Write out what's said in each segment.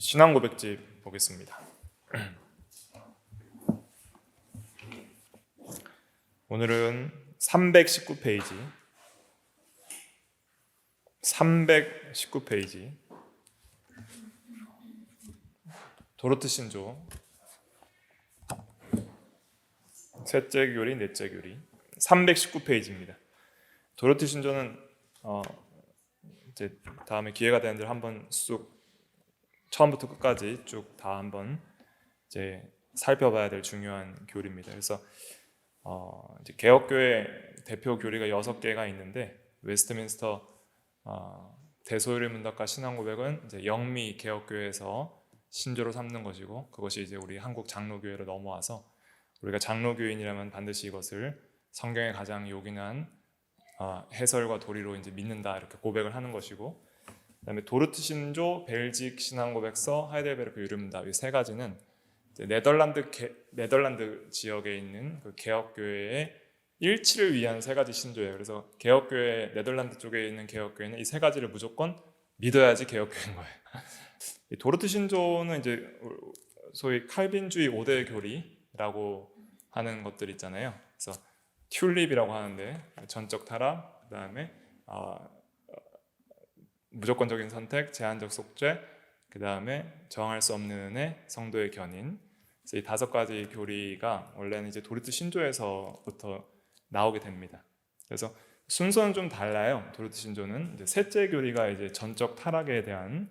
신앙 고백집 보겠습니다. 오늘은 319페이지 도르트 신조 셋째 교리, 넷째 교리 319페이지입니다. 도르트 신조는 이제 다음에 기회가 되는 대로 한번 쑥 처음부터 끝까지 쭉 다 한번 이제 살펴봐야 될 중요한 교리입니다. 그래서 이제 개혁교회 대표 교리가 6개가 있는데 웨스트민스터 대소요리 문답과 신앙고백은 이제 영미 개혁교회에서 신조로 삼는 것이고, 그것이 이제 우리 한국 장로교회로 넘어와서 우리가 장로교인이라면 반드시 이것을 성경의 가장 요긴한 해설과 도리로 이제 믿는다, 이렇게 고백을 하는 것이고, 그다음에 도르트 신조, 벨직 신앙고백서, 하이델베르크 유름문답, 이 세 가지는 이제 네덜란드 지역에 있는 그 개혁교회의 일치를 위한 세 가지 신조예요. 그래서 개혁교회, 네덜란드 쪽에 있는 개혁교회는 이 세 가지를 무조건 믿어야지 개혁교회인 거예요. 이 도르트 신조는 이제 소위 칼빈주의 5대 교리라고 하는 것들 있잖아요. 그래서 튤립이라고 하는데 전적 타락, 그다음에 무조건적인 선택, 제한적 속죄, 그 다음에 정할 수 없는 은혜, 성도의 견인. 그래서 이 5가지 교리가 원래는 이제 도르트 신조에서부터 나오게 됩니다. 그래서 순서는 좀 달라요. 도르트 신조는 이제 셋째 교리가 이제 전적 타락에 대한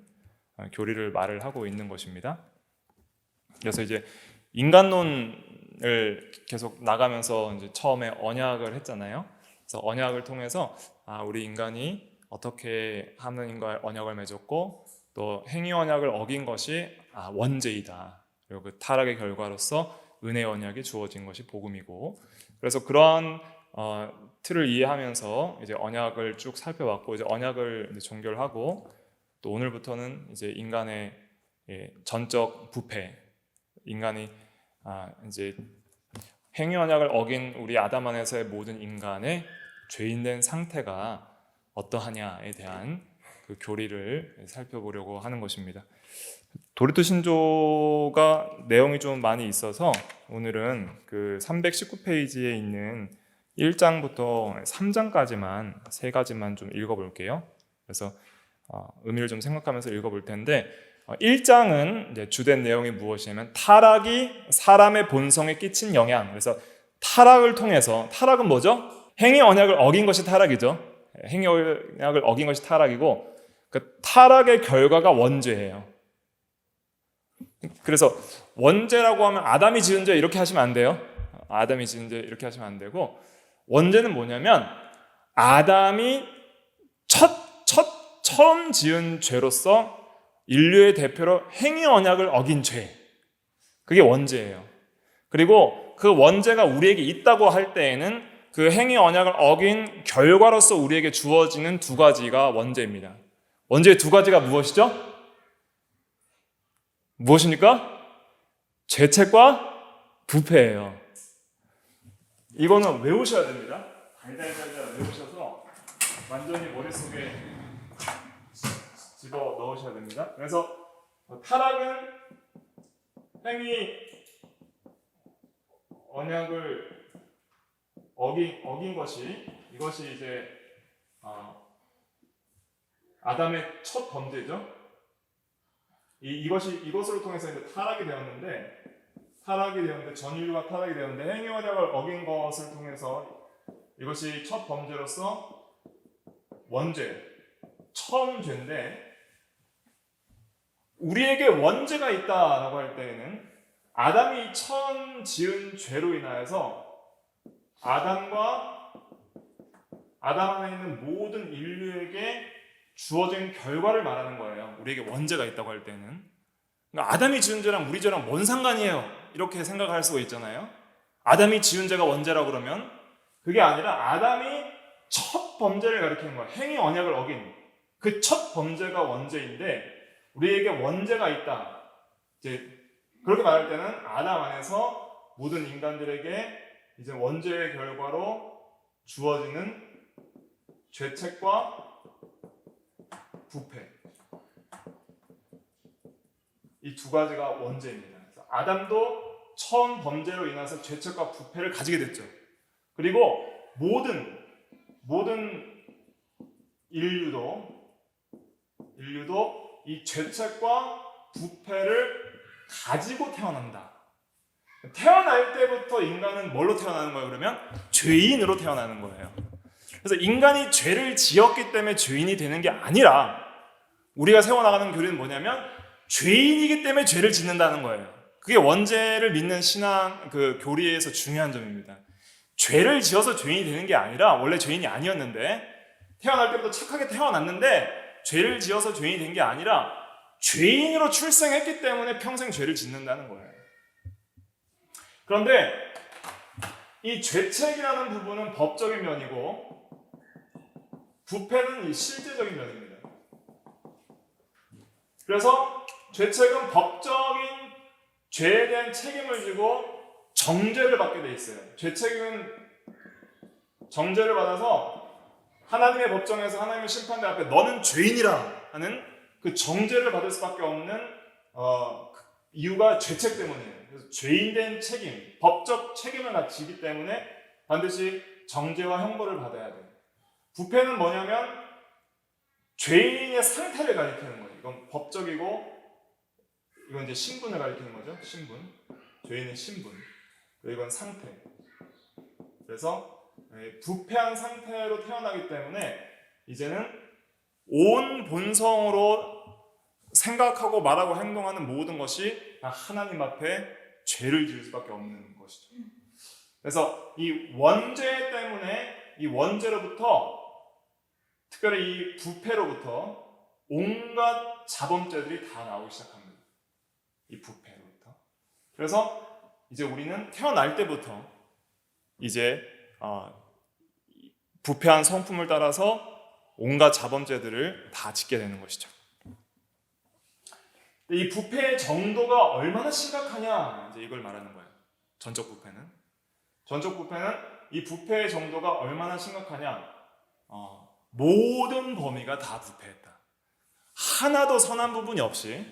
교리를 말을 하고 있는 것입니다. 그래서 이제 인간론을 계속 나가면서 이제 처음에 언약을 했잖아요. 그래서 언약을 통해서 우리 인간이 어떻게 하느님과 언약을 맺었고, 또 행위 언약을 어긴 것이 원죄이다. 그리고 그 타락의 결과로서 은혜 언약이 주어진 것이 복음이고, 그래서 그러한 틀을 이해하면서 이제 언약을 쭉 살펴봤고, 이제 언약을 이제 종결하고, 또 오늘부터는 이제 인간의 전적 부패, 인간이 이제 행위 언약을 어긴 우리 아담 안에서의 모든 인간의 죄인된 상태가 어떠하냐에 대한 그 교리를 살펴보려고 하는 것입니다. 도르트 신조가 내용이 좀 많이 있어서 오늘은 그 319페이지에 있는 1장부터 3장까지만 3가지만 좀 읽어볼게요. 그래서 의미를 좀 생각하면서 읽어볼 텐데, 1장은 이제 주된 내용이 무엇이냐면 타락이 사람의 본성에 끼친 영향. 그래서 타락을 통해서, 타락은 뭐죠? 행위 언약을 어긴 것이 타락이죠. 행위 언약을 어긴 것이 타락이고, 그 타락의 결과가 원죄예요. 그래서 원죄라고 하면 아담이 지은 죄 이렇게 하시면 안 돼요. 아담이 지은 죄 이렇게 하시면 안 되고, 원죄는 뭐냐면 아담이 처음 지은 죄로서 인류의 대표로 행위 언약을 어긴 죄, 그게 원죄예요. 그리고 그 원죄가 우리에게 있다고 할 때에는 그 행위 언약을 어긴 결과로서 우리에게 주어지는 2가지가 원죄입니다. 원죄의 2가지가 무엇이죠? 무엇입니까? 죄책과 부패예요. 이거는 외우셔야 됩니다. 달달달달 외우셔서 완전히 머릿속에 집어 넣으셔야 됩니다. 그래서 타락은 행위 언약을 어긴 것이, 이것이 이제 아담의 첫 범죄죠. 이것으로 통해서 이제 타락이 되었는데, 전 인류가 타락이 되었는데, 행위 언약을 어긴 것을 통해서 이것이 첫 범죄로서 원죄, 처음 죄인데, 우리에게 원죄가 있다라고 할 때에는 아담이 처음 지은 죄로 인하여서 아담 안에 있는 모든 인류에게 주어진 결과를 말하는 거예요. 우리에게 원죄가 있다고 할 때는. 그러니까 아담이 지은 죄랑 우리 죄랑 뭔 상관이에요? 이렇게 생각할 수가 있잖아요. 아담이 지은 죄가 원죄라고 그러면 그게 아니라 아담이 첫 범죄를 가리키는 거예요. 행위 언약을 어긴 그 첫 범죄가 원죄인데, 우리에게 원죄가 있다. 이제 그렇게 말할 때는 아담 안에서 모든 인간들에게 이제 원죄의 결과로 주어지는 죄책과 부패. 이 두 가지가 원죄입니다. 그래서 아담도 처음 범죄로 인해서 죄책과 부패를 가지게 됐죠. 그리고 모든 인류도 이 죄책과 부패를 가지고 태어난다. 태어날 때부터 인간은 뭘로 태어나는 거예요? 그러면 죄인으로 태어나는 거예요. 그래서 인간이 죄를 지었기 때문에 죄인이 되는 게 아니라 우리가 세워나가는 교리는 뭐냐면 죄인이기 때문에 죄를 짓는다는 거예요. 그게 원죄를 믿는 신앙 교리에서 중요한 점입니다. 죄를 지어서 죄인이 되는 게 아니라 원래 죄인이 아니었는데 태어날 때부터 착하게 태어났는데 죄를 지어서 죄인이 된 게 아니라 죄인으로 출생했기 때문에 평생 죄를 짓는다는 거예요. 그런데 이 죄책이라는 부분은 법적인 면이고 부패는 이 실제적인 면입니다. 그래서 죄책은 법적인 죄에 대한 책임을 지고 정죄를 받게 돼 있어요. 죄책은 정죄를 받아서 하나님의 법정에서 하나님의 심판대 앞에 너는 죄인이라 하는 그 정죄를 받을 수밖에 없는 이유가 죄책 때문이에요. 그래서 죄인된 책임, 법적 책임을 지기 때문에 반드시 정죄와 형벌을 받아야 돼요. 부패는 뭐냐면 죄인의 상태를 가리키는 거예요. 이건 법적이고 이건 이제 신분을 가리키는 거죠. 신분. 죄인의 신분. 그리고 이건 상태. 그래서 부패한 상태로 태어나기 때문에 이제는 온 본성으로 생각하고 말하고 행동하는 모든 것이 하나님 앞에 죄를 지을 수밖에 없는 것이죠. 그래서 이 원죄 때문에 이 원죄로부터 특별히 이 부패로부터 온갖 자범죄들이 다 나오기 시작합니다. 이 부패로부터. 그래서 이제 우리는 태어날 때부터 이제 부패한 성품을 따라서 온갖 자범죄들을 다 짓게 되는 것이죠. 이 부패의 정도가 얼마나 심각하냐 이제 이걸 말하는 거예요. 전적 부패는 이 부패의 정도가 얼마나 심각하냐 모든 범위가 다 부패했다. 하나도 선한 부분이 없이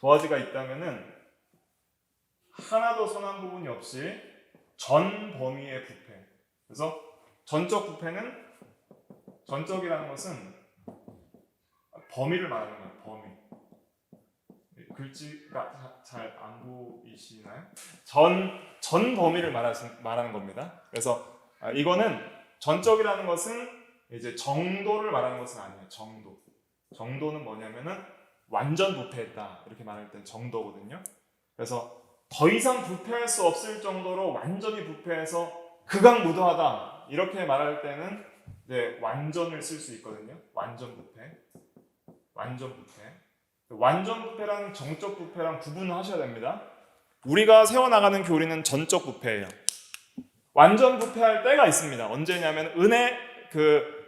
도화지가 있다면은 하나도 선한 부분이 없이 전 범위의 부패. 그래서 전적 부패는 전적이라는 것은 범위를 말하는 거예요. 범위. 글씨가 잘 안 보이시나요? 전 범위를 말하는 겁니다. 그래서 이거는 전적이라는 것은 이제 정도를 말하는 것은 아니에요. 정도는 뭐냐면은 완전 부패했다 이렇게 말할 때 정도거든요. 그래서 더 이상 부패할 수 없을 정도로 완전히 부패해서 극악무도하다 이렇게 말할 때는 이제 완전을 쓸 수 있거든요. 완전 부패랑 정적 부패랑 구분을 하셔야 됩니다. 우리가 세워나가는 교리는 전적 부패예요. 완전 부패할 때가 있습니다. 언제냐면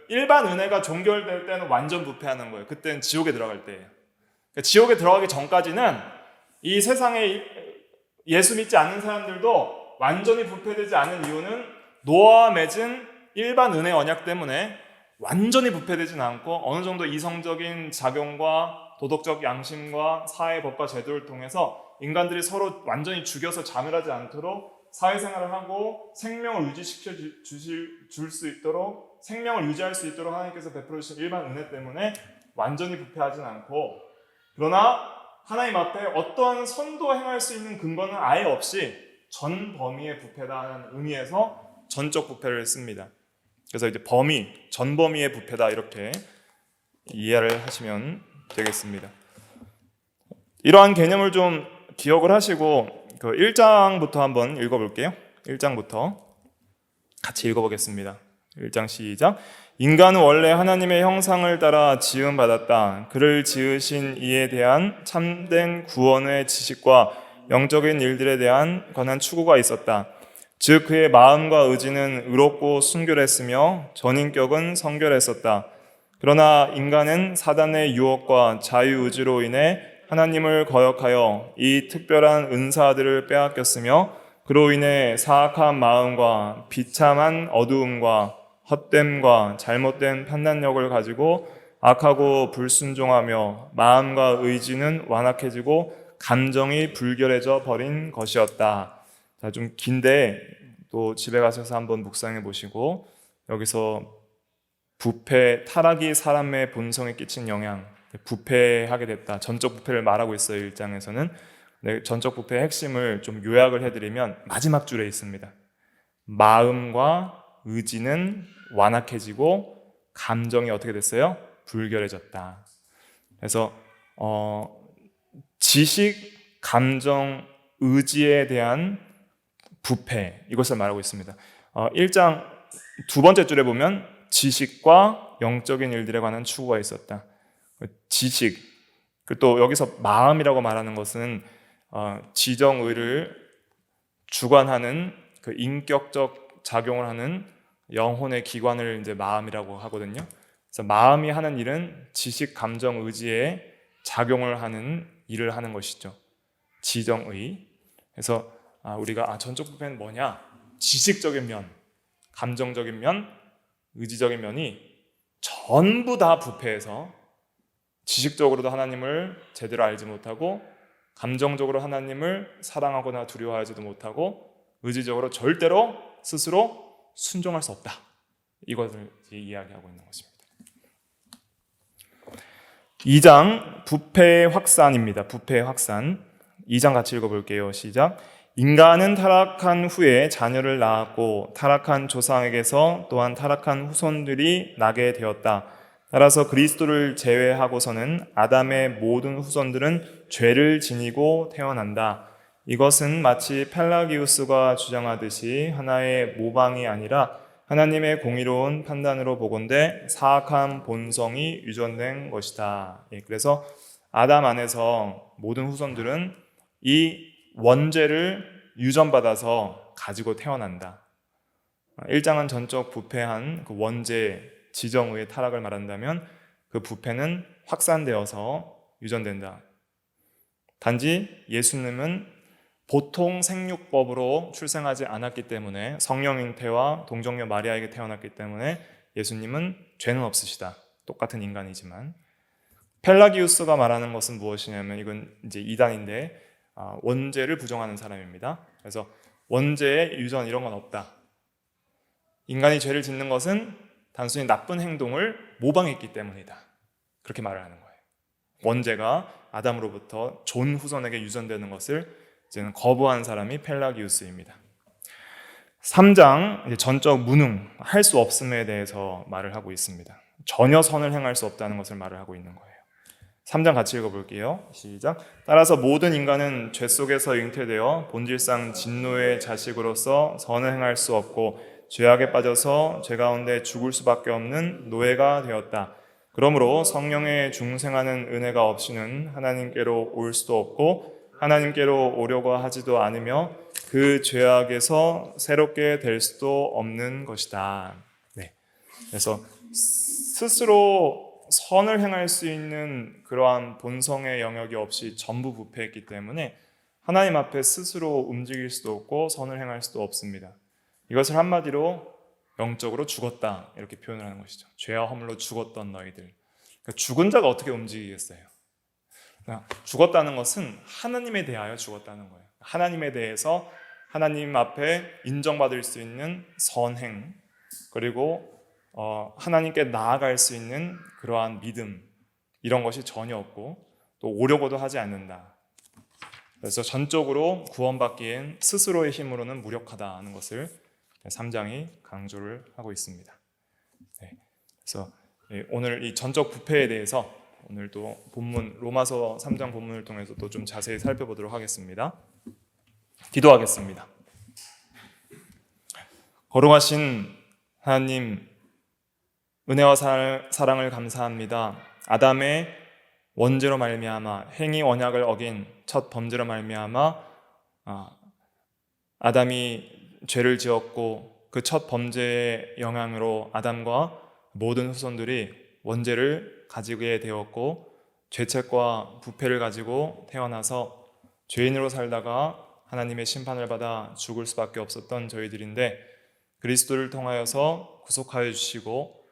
일반 은혜가 종결될 때는 완전 부패하는 거예요. 그때는 지옥에 들어갈 때예요. 그러니까 지옥에 들어가기 전까지는 이 세상에 예수 믿지 않는 사람들도 완전히 부패되지 않은 이유는 노아와 맺은 일반 은혜 언약 때문에 완전히 부패되진 않고 어느 정도 이성적인 작용과 도덕적 양심과 사회법과 제도를 통해서 인간들이 서로 완전히 죽여서 자멸하지 않도록 사회생활을 하고 생명을 유지시켜 줄 수 있도록 생명을 유지할 수 있도록 하나님께서 베풀어 주신 일반 은혜 때문에 완전히 부패하진 않고 그러나 하나님 앞에 어떠한 선도 행할 수 있는 근거는 아예 없이 전 범위의 부패다는 의미에서 전적 부패를 씁니다. 그래서 이제 전 범위의 부패다 이렇게 이해를 하시면 되겠습니다. 이러한 개념을 좀 기억을 하시고 그 1장부터 한번 읽어볼게요. 1장부터 같이 읽어보겠습니다. 1장 시작. 인간은 원래 하나님의 형상을 따라 지음받았다. 그를 지으신 이에 대한 참된 구원의 지식과 영적인 일들에 대한 관한 추구가 있었다. 즉 그의 마음과 의지는 의롭고 순결했으며 전인격은 성결했었다. 그러나 인간은 사단의 유혹과 자유의지로 인해 하나님을 거역하여 이 특별한 은사들을 빼앗겼으며 그로 인해 사악한 마음과 비참한 어두움과 헛됨과 잘못된 판단력을 가지고 악하고 불순종하며 마음과 의지는 완악해지고 감정이 불결해져 버린 것이었다. 자, 좀 긴데 또 집에 가셔서 한번 묵상해 보시고, 여기서 부패, 타락이 사람의 본성에 끼친 영향, 부패하게 됐다. 전적 부패를 말하고 있어요, 1장에서는. 네, 전적 부패의 핵심을 좀 요약을 해드리면 마지막 줄에 있습니다. 마음과 의지는 완악해지고 감정이 어떻게 됐어요? 불결해졌다. 그래서 지식, 감정, 의지에 대한 부패, 이것을 말하고 있습니다. 1장 두 번째 줄에 보면 지식과 영적인 일들에 관한 추구가 있었다. 지식, 또 여기서 마음이라고 말하는 것은 지정의를 주관하는 그 인격적 작용을 하는 영혼의 기관을 이제 마음이라고 하거든요. 그래서 마음이 하는 일은 지식, 감정, 의지에 작용을 하는 일을 하는 것이죠. 지정의. 그래서 우리가 전적 부패는 뭐냐? 지식적인 면, 감정적인 면, 의지적인 면이 전부 다 부패해서 지식적으로도 하나님을 제대로 알지 못하고, 감정적으로 하나님을 사랑하거나 두려워하지도 못하고, 의지적으로 절대로 스스로 순종할 수 없다. 이것을 이야기하고 있는 것입니다. 2장 부패의 확산입니다. 부패의 확산. 2장 같이 읽어볼게요. 시작. 인간은 타락한 후에 자녀를 낳았고 타락한 조상에게서 또한 타락한 후손들이 나게 되었다. 따라서 그리스도를 제외하고서는 아담의 모든 후손들은 죄를 지니고 태어난다. 이것은 마치 펠라기우스가 주장하듯이 하나의 모방이 아니라 하나님의 공의로운 판단으로 보건대 사악한 본성이 유전된 것이다. 그래서 아담 안에서 모든 후손들은 이 원죄를 유전받아서 가지고 태어난다. 1장은 전적 부패한 그 원죄, 지정의의 타락을 말한다면 그 부패는 확산되어서 유전된다. 단지 예수님은 보통 생육법으로 출생하지 않았기 때문에, 성령 잉태와 동정녀 마리아에게 태어났기 때문에 예수님은 죄는 없으시다. 똑같은 인간이지만. 펠라기우스가 말하는 것은 무엇이냐면, 이건 이제 이단인데 원죄를 부정하는 사람입니다. 그래서 원죄의 유전 이런 건 없다. 인간이 죄를 짓는 것은 단순히 나쁜 행동을 모방했기 때문이다. 그렇게 말을 하는 거예요. 원죄가 아담으로부터 존 후손에게 유전되는 것을 이제는 거부한 사람이 펠라기우스입니다. 3장 전적 무능, 할 수 없음에 대해서 말을 하고 있습니다. 전혀 선을 행할 수 없다는 것을 말을 하고 있는 거예요. 3장 같이 읽어볼게요. 시작. 따라서 모든 인간은 죄 속에서 잉태되어 본질상 진노의 자식으로서 선을 행할 수 없고 죄악에 빠져서 죄 가운데 죽을 수밖에 없는 노예가 되었다. 그러므로 성령의 중생하는 은혜가 없이는 하나님께로 올 수도 없고 하나님께로 오려고 하지도 않으며 그 죄악에서 새롭게 될 수도 없는 것이다. 네. 그래서 스스로 선을 행할 수 있는 그러한 본성의 영역이 없이 전부 부패했기 때문에 하나님 앞에 스스로 움직일 수도 없고 선을 행할 수도 없습니다. 이것을 한마디로 영적으로 죽었다, 이렇게 표현을 하는 것이죠. 죄와 허물로 죽었던 너희들. 그러니까 죽은 자가 어떻게 움직이겠어요? 죽었다는 것은 하나님에 대하여 죽었다는 거예요. 하나님에 대해서 하나님 앞에 인정받을 수 있는 선행, 그리고 하나님께 나아갈 수 있는 그러한 믿음, 이런 것이 전혀 없고 또 오려고도 하지 않는다. 그래서 전적으로 구원받기엔 스스로의 힘으로는 무력하다는 것을 3장이 강조를 하고 있습니다. 네. 그래서 오늘 이 전적 부패에 대해서 오늘 또 본문 로마서 3장 본문을 통해서 또 좀 자세히 살펴보도록 하겠습니다. 기도하겠습니다. 거룩하신 하나님, 은혜와 사랑을 감사합니다. 아담의 원죄로 말미암아 행위 언약을 어긴 첫 범죄로 말미암아 아담이 죄를 지었고 그 첫 범죄의 영향으로 아담과 모든 후손들이 원죄를 가지게 되었고 죄책과 부패를 가지고 태어나서 죄인으로 살다가 하나님의 심판을 받아 죽을 수밖에 없었던 저희들인데, 그리스도를 통하여서 구속하여 주시고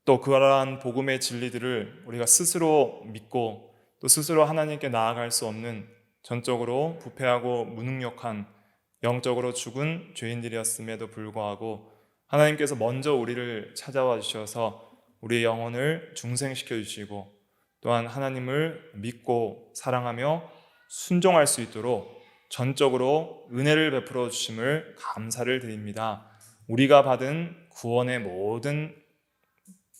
또 그러한 복음의 진리들을 우리가 스스로 믿고 또 스스로 하나님께 나아갈 수 없는 전적으로 부패하고 무능력한 영적으로 죽은 죄인들이었음에도 불구하고 하나님께서 먼저 우리를 찾아와 주셔서 우리의 영혼을 중생시켜 주시고 또한 하나님을 믿고 사랑하며 순종할 수 있도록 전적으로 은혜를 베풀어 주심을 감사를 드립니다. 우리가 받은 구원의 모든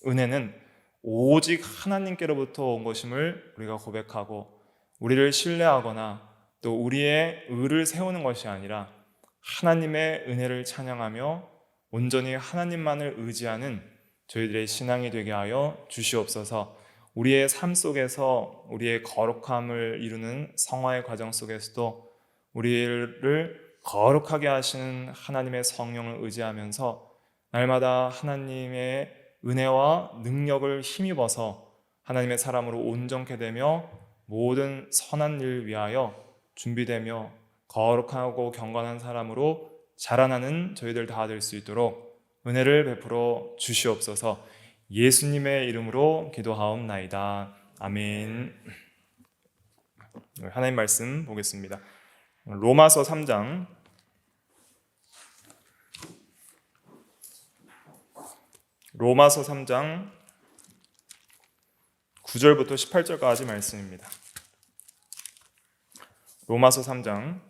은혜는 오직 하나님께로부터 온 것임을 우리가 고백하고 우리를 신뢰하거나 또 우리의 의를 세우는 것이 아니라 하나님의 은혜를 찬양하며 온전히 하나님만을 의지하는 저희들의 신앙이 되게 하여 주시옵소서. 우리의 삶 속에서 우리의 거룩함을 이루는 성화의 과정 속에서도 우리를 거룩하게 하시는 하나님의 성령을 의지하면서 날마다 하나님의 은혜와 능력을 힘입어서 하나님의 사람으로 온전케 되며 모든 선한 일 위하여 준비되며 거룩하고 경건한 사람으로 자라나는 저희들 다 될 수 있도록 은혜를 베풀어 주시옵소서. 예수님의 이름으로 기도하옵나이다. 아멘. 하나님 말씀 보겠습니다. 로마서 3장 9절부터 18절까지 말씀입니다. 로마서 3장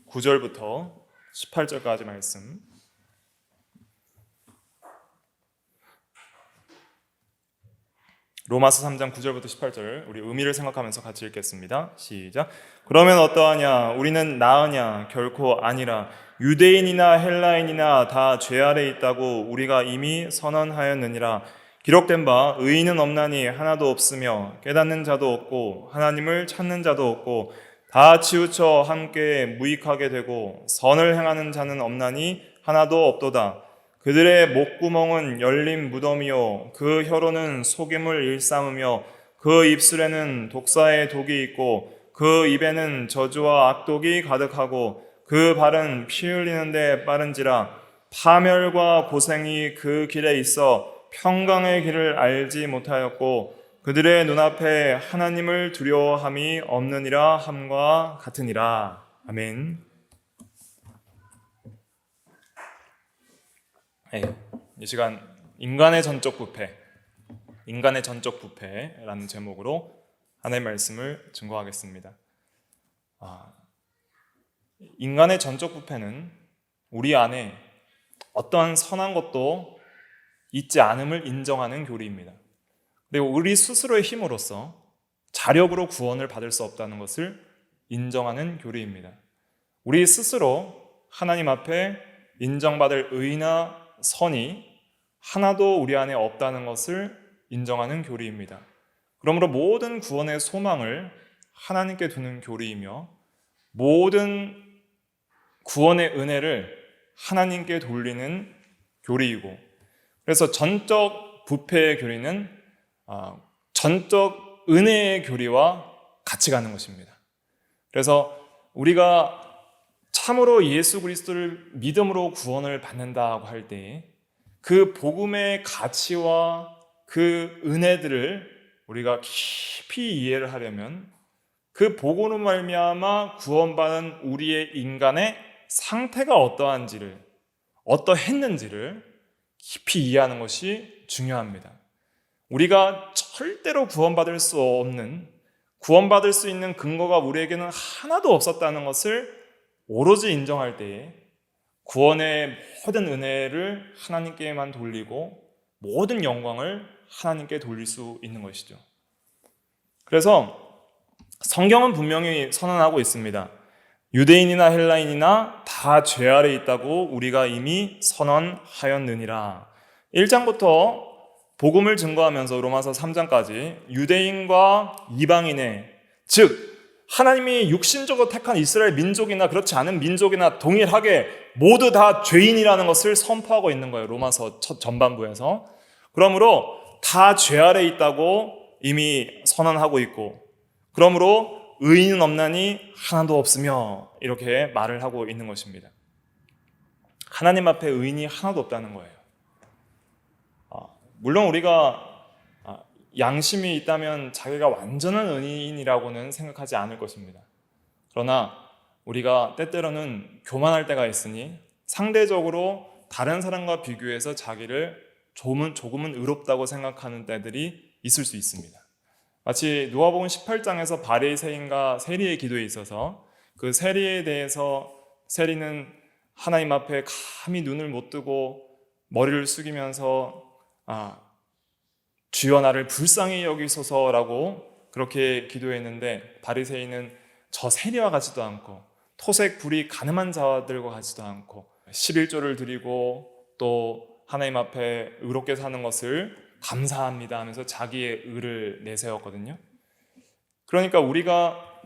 9절부터 18절까지 말씀. 로마서 3장 9절부터 18절 우리 의미를 생각하면서 같이 읽겠습니다. 시작. 그러면 어떠하냐? 우리는 나으냐? 결코 아니라 유대인이나 헬라인이나 다 죄 아래 있다고 우리가 이미 선언하였느니라. 기록된 바 의인은 없나니 하나도 없으며 깨닫는 자도 없고 하나님을 찾는 자도 없고 다 치우쳐 함께 무익하게 되고 선을 행하는 자는 없나니 하나도 없도다. 그들의 목구멍은 열린 무덤이요 그 혀로는 속임을 일삼으며 그 입술에는 독사의 독이 있고 그 입에는 저주와 악독이 가득하고 그 발은 피 흘리는데 빠른지라. 파멸과 고생이 그 길에 있어 평강의 길을 알지 못하였고 그들의 눈앞에 하나님을 두려워함이 없느니라 함과 같으니라. 아멘. 이 시간 인간의 전적 부패라는 제목으로 하나님의 말씀을 증거하겠습니다. 인간의 전적 부패는 우리 안에 어떠한 선한 것도 있지 않음을 인정하는 교리입니다. 그리고 우리 스스로의 힘으로써 자력으로 구원을 받을 수 없다는 것을 인정하는 교리입니다. 우리 스스로 하나님 앞에 인정받을 의나 선이 하나도 우리 안에 없다는 것을 인정하는 교리입니다. 그러므로 모든 구원의 소망을 하나님께 두는 교리이며 모든 구원의 은혜를 하나님께 돌리는 교리이고, 그래서 전적 부패의 교리는 전적 은혜의 교리와 같이 가는 것입니다. 그래서 우리가 참으로 예수 그리스도를 믿음으로 구원을 받는다고 할 때 그 복음의 가치와 그 은혜들을 우리가 깊이 이해를 하려면 그 복음으로 말미암아 구원받은 우리의 인간의 상태가 어떠했는지를 깊이 이해하는 것이 중요합니다. 우리가 절대로 구원받을 수 있는 근거가 우리에게는 하나도 없었다는 것을 오로지 인정할 때에 구원의 모든 은혜를 하나님께만 돌리고 모든 영광을 하나님께 돌릴 수 있는 것이죠. 그래서 성경은 분명히 선언하고 있습니다. 유대인이나 헬라인이나 다 죄 아래 있다고 우리가 이미 선언하였느니라. 1장부터 복음을 증거하면서 로마서 3장까지 유대인과 이방인의, 즉 하나님이 육신적으로 택한 이스라엘 민족이나 그렇지 않은 민족이나 동일하게 모두 다 죄인이라는 것을 선포하고 있는 거예요. 로마서 첫 전반부에서. 그러므로 다 죄 아래 있다고 이미 선언하고 있고, 그러므로 의인은 없나니 하나도 없으며 이렇게 말을 하고 있는 것입니다. 하나님 앞에 의인이 하나도 없다는 거예요. 물론 우리가 양심이 있다면 자기가 완전한 의인이라고는 생각하지 않을 것입니다. 그러나 우리가 때때로는 교만할 때가 있으니 상대적으로 다른 사람과 비교해서 자기를 조금은 의롭다고 생각하는 때들이 있을 수 있습니다. 마치 누가복음 18장에서 바리새인과 세리의 기도에 있어서 그 세리에 대해서 세리는 하나님 앞에 감히 눈을 못 뜨고 머리를 숙이면서 주여 나를 불쌍히 여기소서라고 그렇게 기도했는데 바리새인은 저 세리와 같지도 않고 토색 불이 가늠한 자들과 같지도 않고 11조를 드리고 또 하나님 앞에 의롭게 사는 것을 감사합니다 하면서 자기의 의를 내세웠거든요. 그러니까 우리가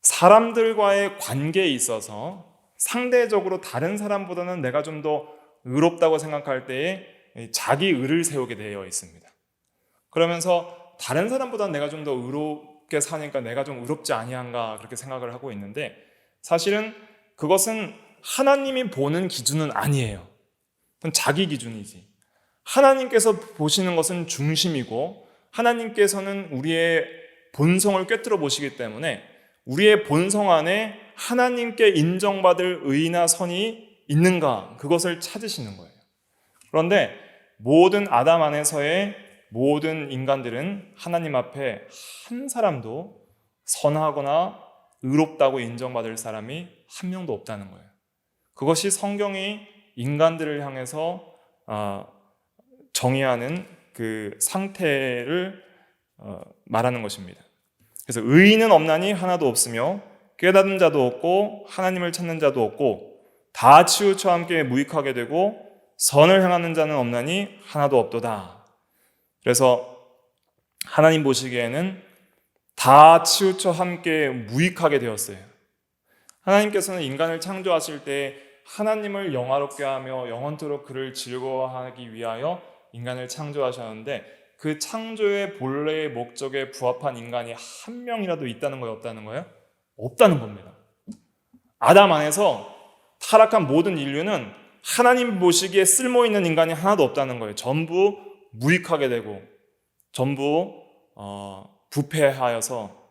사람들과의 관계에 있어서 상대적으로 다른 사람보다는 내가 좀 더 의롭다고 생각할 때에 자기 의를 세우게 되어 있습니다. 그러면서 다른 사람보다 내가 좀 더 의롭게 사니까 내가 좀 의롭지 아니한가 그렇게 생각을 하고 있는데 사실은 그것은 하나님이 보는 기준은 아니에요. 그건 자기 기준이지. 하나님께서 보시는 것은 중심이고 하나님께서는 우리의 본성을 꿰뚫어 보시기 때문에 우리의 본성 안에 하나님께 인정받을 의나 선이 있는가 그것을 찾으시는 거예요. 그런데 모든 아담 안에서의 모든 인간들은 하나님 앞에 한 사람도 선하거나 의롭다고 인정받을 사람이 한 명도 없다는 거예요. 그것이 성경이 인간들을 향해서 정의하는 그 상태를 말하는 것입니다. 그래서 의인은 없나니 하나도 없으며 깨닫는 자도 없고 하나님을 찾는 자도 없고 다 치우쳐 함께 무익하게 되고 선을 행하는 자는 없나니 하나도 없도다. 그래서 하나님 보시기에는 다 치우쳐 함께 무익하게 되었어요. 하나님께서는 인간을 창조하실 때 하나님을 영화롭게 하며 영원토록 그를 즐거워하기 위하여 인간을 창조하셨는데 그 창조의 본래의 목적에 부합한 인간이 한 명이라도 있다는 거예요? 없다는 거예요? 없다는 겁니다. 아담 안에서 타락한 모든 인류는 하나님 보시기에 쓸모있는 인간이 하나도 없다는 거예요. 전부 무익하게 되고 전부 부패하여서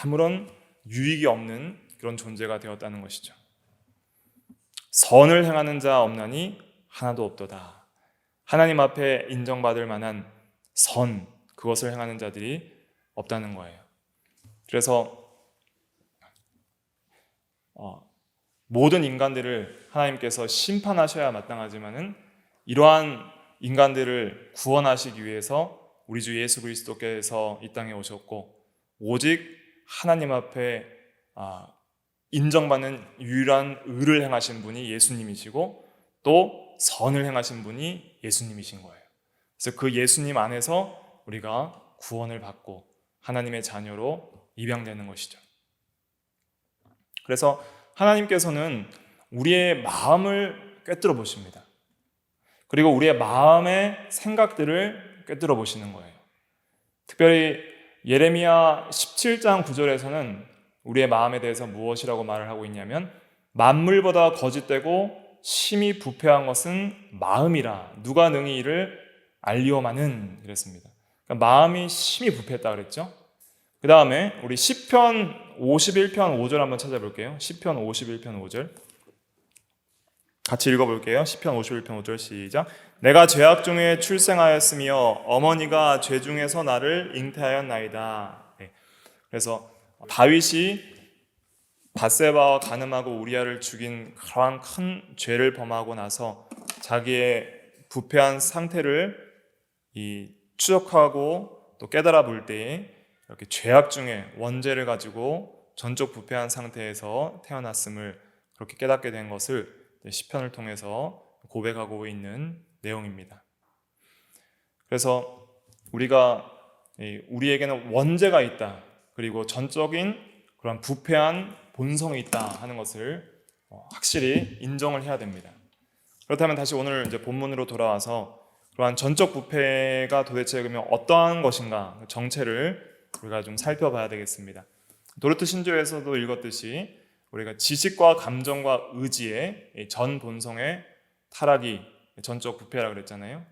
아무런 유익이 없는 그런 존재가 되었다는 것이죠. 선을 행하는 자 없나니 하나도 없도다. 하나님 앞에 인정받을 만한 선, 그것을 행하는 자들이 없다는 거예요. 그래서 모든 인간들을 하나님께서 심판하셔야 마땅하지만은 이러한 인간들을 구원하시기 위해서 우리 주 예수 그리스도께서 이 땅에 오셨고 오직 하나님 앞에 인정받는 유일한 의를 행하신 분이 예수님이시고 또 선을 행하신 분이 예수님이신 거예요. 그래서 그 예수님 안에서 우리가 구원을 받고 하나님의 자녀로 입양되는 것이죠. 그래서 하나님께서는 우리의 마음을 꿰뚫어 보십니다. 그리고 우리의 마음의 생각들을 꿰뚫어 보시는 거예요. 특별히 예레미야 17장 9절에서는 우리의 마음에 대해서 무엇이라고 말을 하고 있냐면 만물보다 거짓되고 심히 부패한 것은 마음이라 누가 능히 이를 알리오마는 이랬습니다. 그러니까 마음이 심히 부패했다 그랬죠. 그 다음에 우리 시편 51편 5절 한번 찾아볼게요. 시편 51편 5절 같이 읽어볼게요. 시편 51편 5절 시작. 내가 죄악 중에 출생하였으며 어머니가 죄 중에서 나를 잉태하였나이다. 그래서 다윗이 밧세바와 간음하고 우리아를 죽인 그러한 큰 죄를 범하고 나서 자기의 부패한 상태를 추적하고 또 깨달아 볼 때에 이렇게 죄악 중에 원죄를 가지고 전적 부패한 상태에서 태어났음을 그렇게 깨닫게 된 것을 시편을 통해서 고백하고 있는 내용입니다. 그래서 우리에게는 원죄가 있다. 그리고 전적인 그런 부패한 본성이 있다 하는 것을 확실히 인정을 해야 됩니다. 그렇다면 다시 오늘 이제 본문으로 돌아와서 그러한 전적 부패가 도대체 그러면 어떠한 것인가 정체를 우리가 좀 살펴봐야 되겠습니다. 도르트 신조에서도 읽었듯이 우리가 지식과 감정과 의지의 이 전 본성의 타락이 전적 부패라고 그랬잖아요.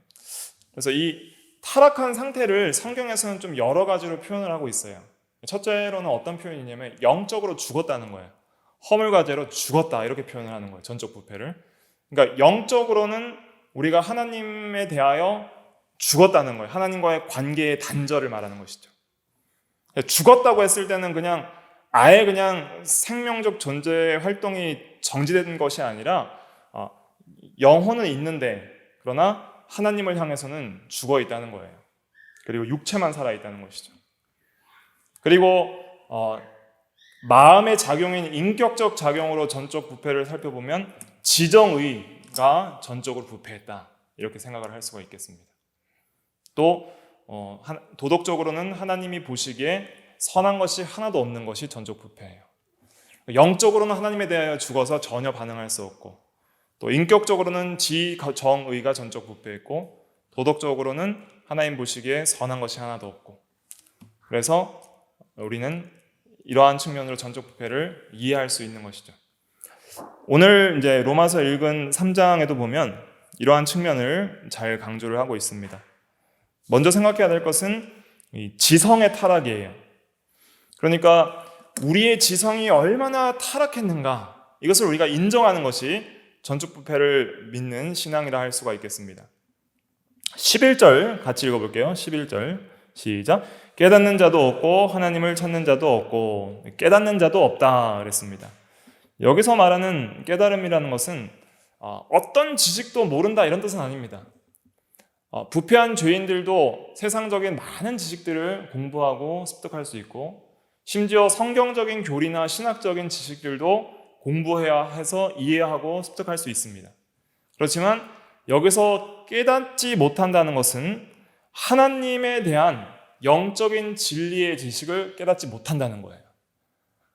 그래서 이 타락한 상태를 성경에서는 좀 여러 가지로 표현을 하고 있어요. 첫째로는 어떤 표현이냐면 영적으로 죽었다는 거예요. 허물과 죄로 죽었다 이렇게 표현을 하는 거예요. 전적 부패를. 그러니까 영적으로는 우리가 하나님에 대하여 죽었다는 거예요. 하나님과의 관계의 단절을 말하는 것이죠. 죽었다고 했을 때는 그냥 아예 그냥 생명적 존재 활동이 정지된 것이 아니라 영혼은 있는데 그러나 하나님을 향해서는 죽어 있다는 거예요. 그리고 육체만 살아 있다는 것이죠. 그리고 마음의 작용인 인격적 작용으로 전적 부패를 살펴보면 지정의가 전적으로 부패했다 이렇게 생각을 할 수가 있겠습니다. 또 도덕적으로는 하나님이 보시기에 선한 것이 하나도 없는 것이 전적 부패예요. 영적으로는 하나님에 대하여 죽어서 전혀 반응할 수 없고, 또 인격적으로는 지정의가 전적 부패했고, 도덕적으로는 하나님 보시기에 선한 것이 하나도 없고, 그래서 우리는 이러한 측면으로 전적 부패를 이해할 수 있는 것이죠. 오늘 이제 로마서 읽은 3장에도 보면 이러한 측면을 잘 강조를 하고 있습니다. 먼저 생각해야 될 것은 이 지성의 타락이에요. 그러니까 우리의 지성이 얼마나 타락했는가, 이것을 우리가 인정하는 것이 전적 부패를 믿는 신앙이라 할 수가 있겠습니다. 11절 같이 읽어볼게요. 11절 시작. 깨닫는 자도 없고 하나님을 찾는 자도 없고 깨닫는 자도 없다 그랬습니다. 여기서 말하는 깨달음이라는 것은 어떤 지식도 모른다 이런 뜻은 아닙니다. 부패한 죄인들도 세상적인 많은 지식들을 공부하고 습득할 수 있고, 심지어 성경적인 교리나 신학적인 지식들도 공부해야 해서 이해하고 습득할 수 있습니다. 그렇지만 여기서 깨닫지 못한다는 것은 하나님에 대한 영적인 진리의 지식을 깨닫지 못한다는 거예요.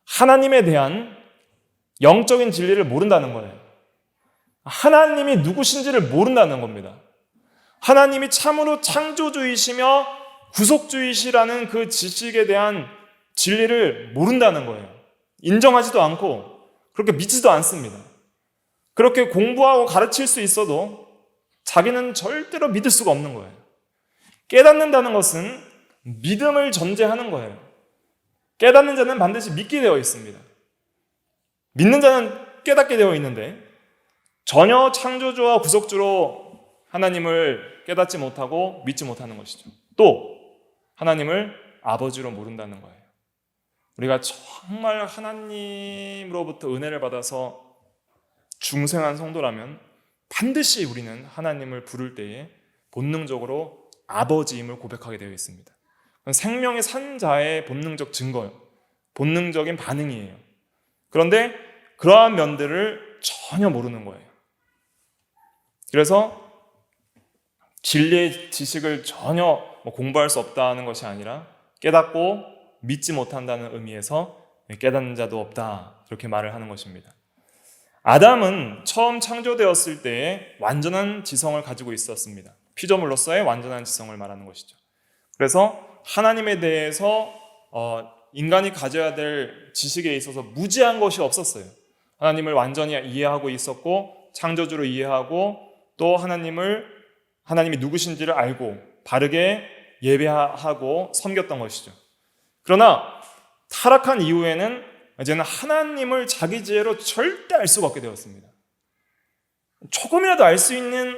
하나님에 대한 영적인 진리를 모른다는 거예요. 하나님이 누구신지를 모른다는 겁니다. 하나님이 참으로 창조주이시며 구속주이시라는 그 지식에 대한 진리를 모른다는 거예요. 인정하지도 않고 그렇게 믿지도 않습니다. 그렇게 공부하고 가르칠 수 있어도 자기는 절대로 믿을 수가 없는 거예요. 깨닫는다는 것은 믿음을 전제하는 거예요. 깨닫는 자는 반드시 믿게 되어 있습니다. 믿는 자는 깨닫게 되어 있는데 전혀 창조주와 구속주로 하나님을 깨닫지 못하고 믿지 못하는 것이죠. 또 하나님을 아버지로 모른다는 거예요. 우리가 정말 하나님으로부터 은혜를 받아서 중생한 성도라면 반드시 우리는 하나님을 부를 때에 본능적으로 아버지임을 고백하게 되어 있습니다. 생명의 산 자의 본능적 증거예요. 본능적인 반응이에요. 그런데 그러한 면들을 전혀 모르는 거예요. 그래서 진리의 지식을 전혀 공부할 수 없다는 것이 아니라 깨닫고 믿지 못한다는 의미에서 깨닫는 자도 없다 이렇게 말을 하는 것입니다. 아담은 처음 창조되었을 때에 완전한 지성을 가지고 있었습니다. 피조물로서의 완전한 지성을 말하는 것이죠. 그래서 하나님에 대해서 인간이 가져야 될 지식에 있어서 무지한 것이 없었어요. 하나님을 완전히 이해하고 있었고 창조주로 이해하고 또 하나님이 누구신지를 알고 바르게 예배하고 섬겼던 것이죠. 그러나 타락한 이후에는 이제는 하나님을 자기 지혜로 절대 알 수가 없게 되었습니다. 조금이라도 알 수 있는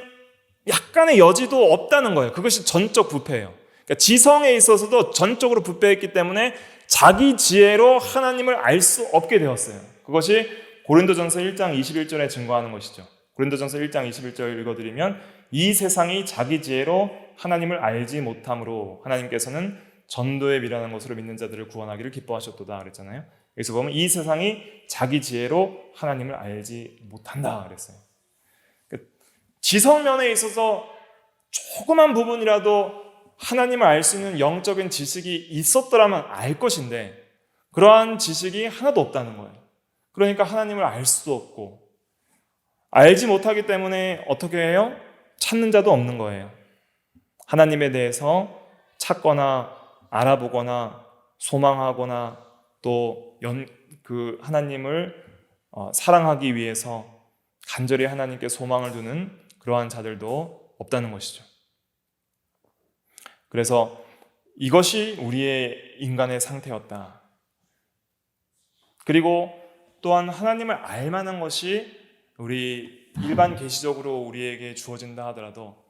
약간의 여지도 없다는 거예요. 그것이 전적 부패예요. 그러니까 지성에 있어서도 전적으로 부패했기 때문에 자기 지혜로 하나님을 알 수 없게 되었어요. 그것이 고린도전서 1장 21절에 증거하는 것이죠. 고린도전서 1장 21절 읽어드리면 이 세상이 자기 지혜로 하나님을 알지 못함으로 하나님께서는 전도에 미련한 것으로 믿는 자들을 구원하기를 기뻐하셨도다 그랬잖아요. 여기서 보면 이 세상이 자기 지혜로 하나님을 알지 못한다 그랬어요. 지성면에 있어서 조그만 부분이라도 하나님을 알 수 있는 영적인 지식이 있었더라면 알 것인데 그러한 지식이 하나도 없다는 거예요. 그러니까 하나님을 알 수도 없고 알지 못하기 때문에 어떻게 해요? 찾는 자도 없는 거예요. 하나님에 대해서 찾거나 알아보거나 소망하거나 또 하나님을 사랑하기 위해서 간절히 하나님께 소망을 두는 그러한 자들도 없다는 것이죠. 그래서 이것이 우리의 인간의 상태였다. 그리고 또한 하나님을 알만한 것이 우리 일반 계시적으로 우리에게 주어진다 하더라도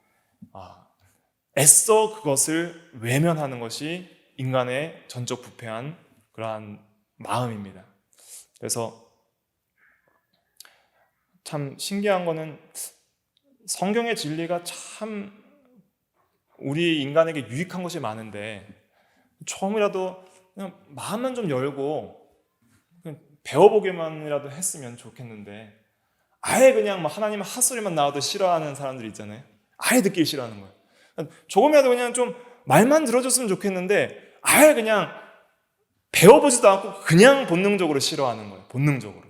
애써 그것을 외면하는 것이 인간의 전적 부패한 그러한 마음입니다. 그래서 참 신기한 거는 성경의 진리가 참 우리 인간에게 유익한 것이 많은데 처음이라도 그냥 마음만 좀 열고 그냥 배워보기만이라도 했으면 좋겠는데 아예 그냥 하나님 핫소리만 나와도 싫어하는 사람들이 있잖아요. 아예 듣기 싫어하는 거예요. 조금이라도 그냥 좀 말만 들어줬으면 좋겠는데 아예 그냥 배워보지도 않고 그냥 본능적으로 싫어하는 거예요. 본능적으로.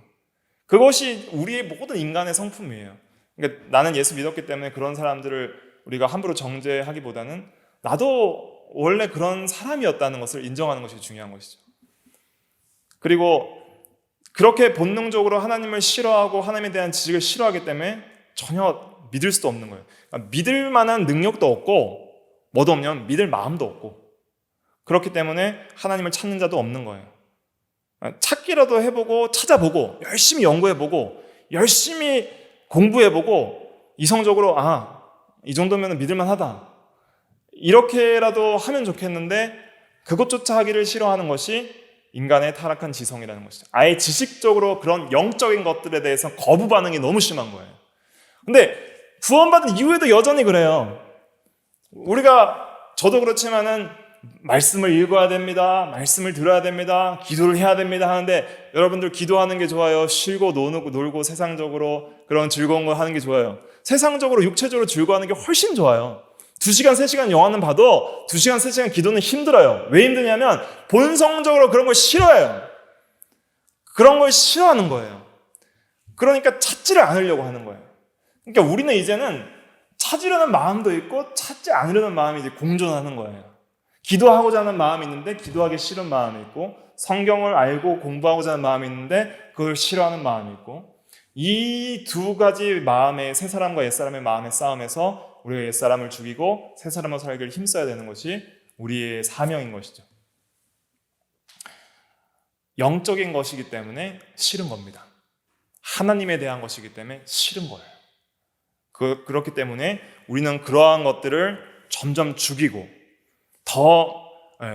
그것이 우리의 모든 인간의 성품이에요. 그러니까 나는 예수 믿었기 때문에 그런 사람들을 우리가 함부로 정죄하기보다는 나도 원래 그런 사람이었다는 것을 인정하는 것이 중요한 것이죠. 그리고 그렇게 본능적으로 하나님을 싫어하고 하나님에 대한 지식을 싫어하기 때문에 전혀 믿을 수도 없는 거예요. 그러니까 믿을 만한 능력도 없고 뭐도 없냐면 믿을 마음도 없고 그렇기 때문에 하나님을 찾는 자도 없는 거예요. 찾기라도 해보고 찾아보고 열심히 연구해보고 열심히 공부해보고 이성적으로 이 정도면 믿을만하다 이렇게라도 하면 좋겠는데 그것조차 하기를 싫어하는 것이 인간의 타락한 지성이라는 것이죠. 아예 지식적으로 그런 영적인 것들에 대해서 거부 반응이 너무 심한 거예요. 근데 구원받은 이후에도 여전히 그래요. 저도 그렇지만은 말씀을 읽어야 됩니다. 말씀을 들어야 됩니다. 기도를 해야 됩니다 하는데 여러분들 기도하는 게 좋아요? 쉬고 놀고 세상적으로 그런 즐거운 거 하는 게 좋아요? 세상적으로 육체적으로 즐거워하는 게 훨씬 좋아요. 2시간, 3시간 영화는 봐도 2시간, 3시간 기도는 힘들어요. 왜 힘드냐면 본성적으로 그런 걸 싫어해요. 그런 걸 싫어하는 거예요. 그러니까 찾지를 않으려고 하는 거예요. 그러니까 우리는 이제는 찾으려는 마음도 있고 찾지 않으려는 마음이 이제 공존하는 거예요. 기도하고자 하는 마음이 있는데 기도하기 싫은 마음이 있고 성경을 알고 공부하고자 하는 마음이 있는데 그걸 싫어하는 마음이 있고 이 두 가지 마음의 새 사람과 옛 사람의 마음의 싸움에서 우리가 옛 사람을 죽이고 새 사람으로 살기를 힘써야 되는 것이 우리의 사명인 것이죠. 영적인 것이기 때문에 싫은 겁니다. 하나님에 대한 것이기 때문에 싫은 거예요. 그렇기 때문에 우리는 그러한 것들을 점점 죽이고 더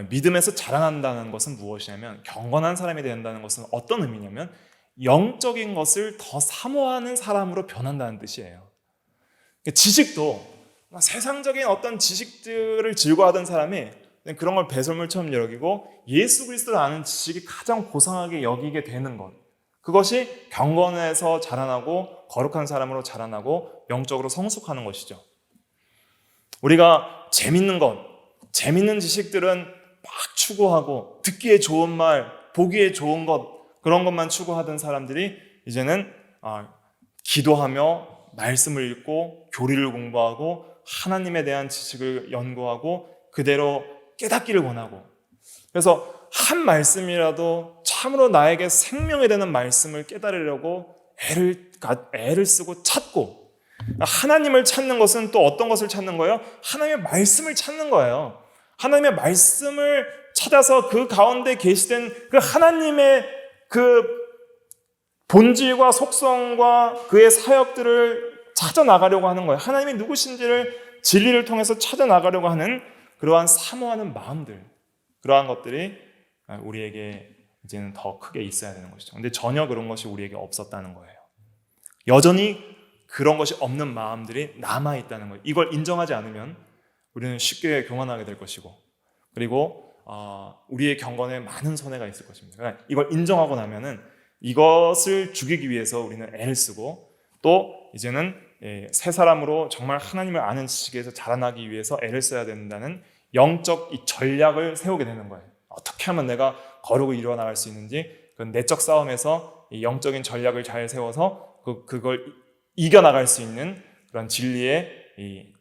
믿음에서 자라난다는 것은 무엇이냐면 경건한 사람이 된다는 것은 어떤 의미냐면 영적인 것을 더 사모하는 사람으로 변한다는 뜻이에요. 지식도 세상적인 어떤 지식들을 즐거워하던 사람이 그런 걸 배설물처럼 여기고 예수 그리스도를 아는 지식이 가장 고상하게 여기게 되는 것, 그것이 경건에서 자라나고 거룩한 사람으로 자라나고 영적으로 성숙하는 것이죠. 우리가 재밌는 것, 재밌는 지식들은 막 추구하고 듣기에 좋은 말, 보기에 좋은 것 그런 것만 추구하던 사람들이 이제는 기도하며 말씀을 읽고 교리를 공부하고 하나님에 대한 지식을 연구하고 그대로 깨닫기를 원하고 그래서 한 말씀이라도 참으로 나에게 생명이 되는 말씀을 깨달으려고 애를 쓰고 찾고 하나님을 찾는 것은 또 어떤 것을 찾는 거예요? 하나님의 말씀을 찾는 거예요. 하나님의 말씀을 찾아서 그 가운데 계시된 그 하나님의 그 본질과 속성과 그의 사역들을 찾아나가려고 하는 거예요. 하나님이 누구신지를 진리를 통해서 찾아나가려고 하는 그러한 사모하는 마음들, 그러한 것들이 우리에게 이제는 더 크게 있어야 되는 것이죠. 근데 전혀 그런 것이 우리에게 없었다는 거예요. 여전히 그런 것이 없는 마음들이 남아있다는 거예요. 이걸 인정하지 않으면 우리는 쉽게 교만하게 될 것이고 그리고 우리의 경건에 많은 손해가 있을 것입니다. 그러니까 이걸 인정하고 나면은 이것을 죽이기 위해서 우리는 애를 쓰고 또 이제는 새 사람으로 정말 하나님을 아는 지식에서 자라나기 위해서 애를 써야 된다는 영적 이 전략을 세우게 되는 거예요. 어떻게 하면 내가 거룩을 이루어 나갈 수 있는지 그 내적 싸움에서 이 영적인 전략을 잘 세워서 그걸 이겨나갈 수 있는 그런 진리의 이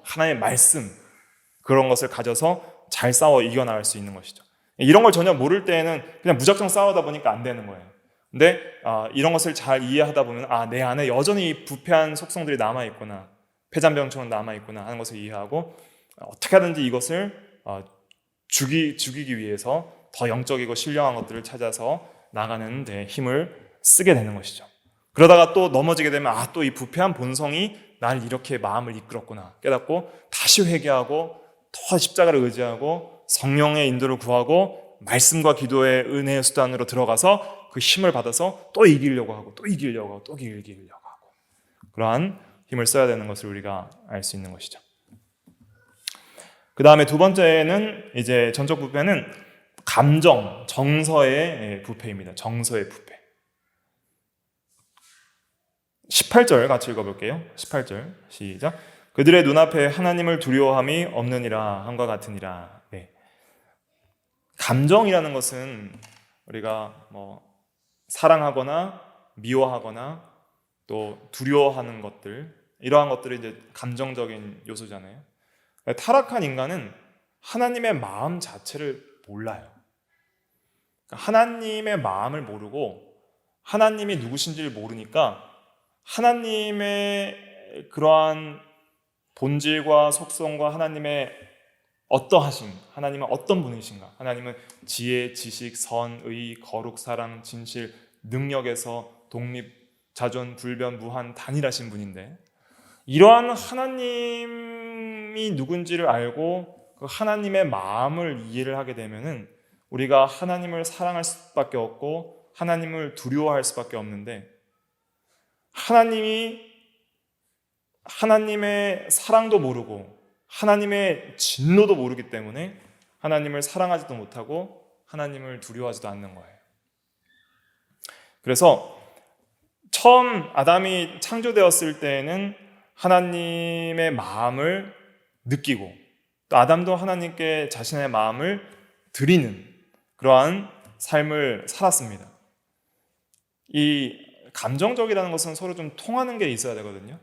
하나님의 말씀 그런 것을 가져서 잘 싸워 이겨나갈 수 있는 것이죠. 이런 걸 전혀 모를 때에는 그냥 무작정 싸우다 보니까 안 되는 거예요. 근데 이런 것을 잘 이해하다 보면 내 안에 여전히 부패한 속성들이 남아있구나, 패잔병처럼 남아있구나 하는 것을 이해하고 어떻게 하든지 이것을 죽이기 위해서 더 영적이고 신령한 것들을 찾아서 나가는 데 힘을 쓰게 되는 것이죠. 그러다가 또 넘어지게 되면 또 이 부패한 본성이 나를 이렇게 마음을 이끌었구나 깨닫고 다시 회개하고 더 십자가를 의지하고 성령의 인도를 구하고 말씀과 기도의 은혜의 수단으로 들어가서 그 힘을 받아서 또 이기려고 하고 또 이기려고 하고 또 이기려고 하고 그러한 힘을 써야 되는 것을 우리가 알 수 있는 것이죠. 그 다음에 두 번째는 이제 전적 부패는 감정, 정서의 부패입니다. 정서의 부패. 18절 같이 읽어볼게요. 18절 시작. 그들의 눈앞에 하나님을 두려워함이 없느니라 함과 같으니라. 네. 감정이라는 것은 우리가 사랑하거나 미워하거나 또 두려워하는 것들, 이러한 것들이 이제 감정적인 요소잖아요. 타락한 인간은 하나님의 마음 자체를 몰라요. 하나님의 마음을 모르고 하나님이 누구신지를 모르니까 하나님의 그러한 본질과 속성과 하나님의 어떠하심, 하나님은 어떤 분이신가, 하나님은 지혜, 지식, 선, 의, 거룩, 사랑, 진실, 능력에서 독립, 자존, 불변, 무한, 단일하신 분인데 이러한 하나님이 누군지를 알고 그 하나님의 마음을 이해를 하게 되면은 우리가 하나님을 사랑할 수밖에 없고 하나님을 두려워할 수밖에 없는데 하나님의 사랑도 모르고 하나님의 진노도 모르기 때문에 하나님을 사랑하지도 못하고 하나님을 두려워하지도 않는 거예요. 그래서 처음 아담이 창조되었을 때에는 하나님의 마음을 느끼고 또 아담도 하나님께 자신의 마음을 드리는 그러한 삶을 살았습니다. 이 감정적이라는 것은 서로 좀 통하는 게 있어야 되거든요.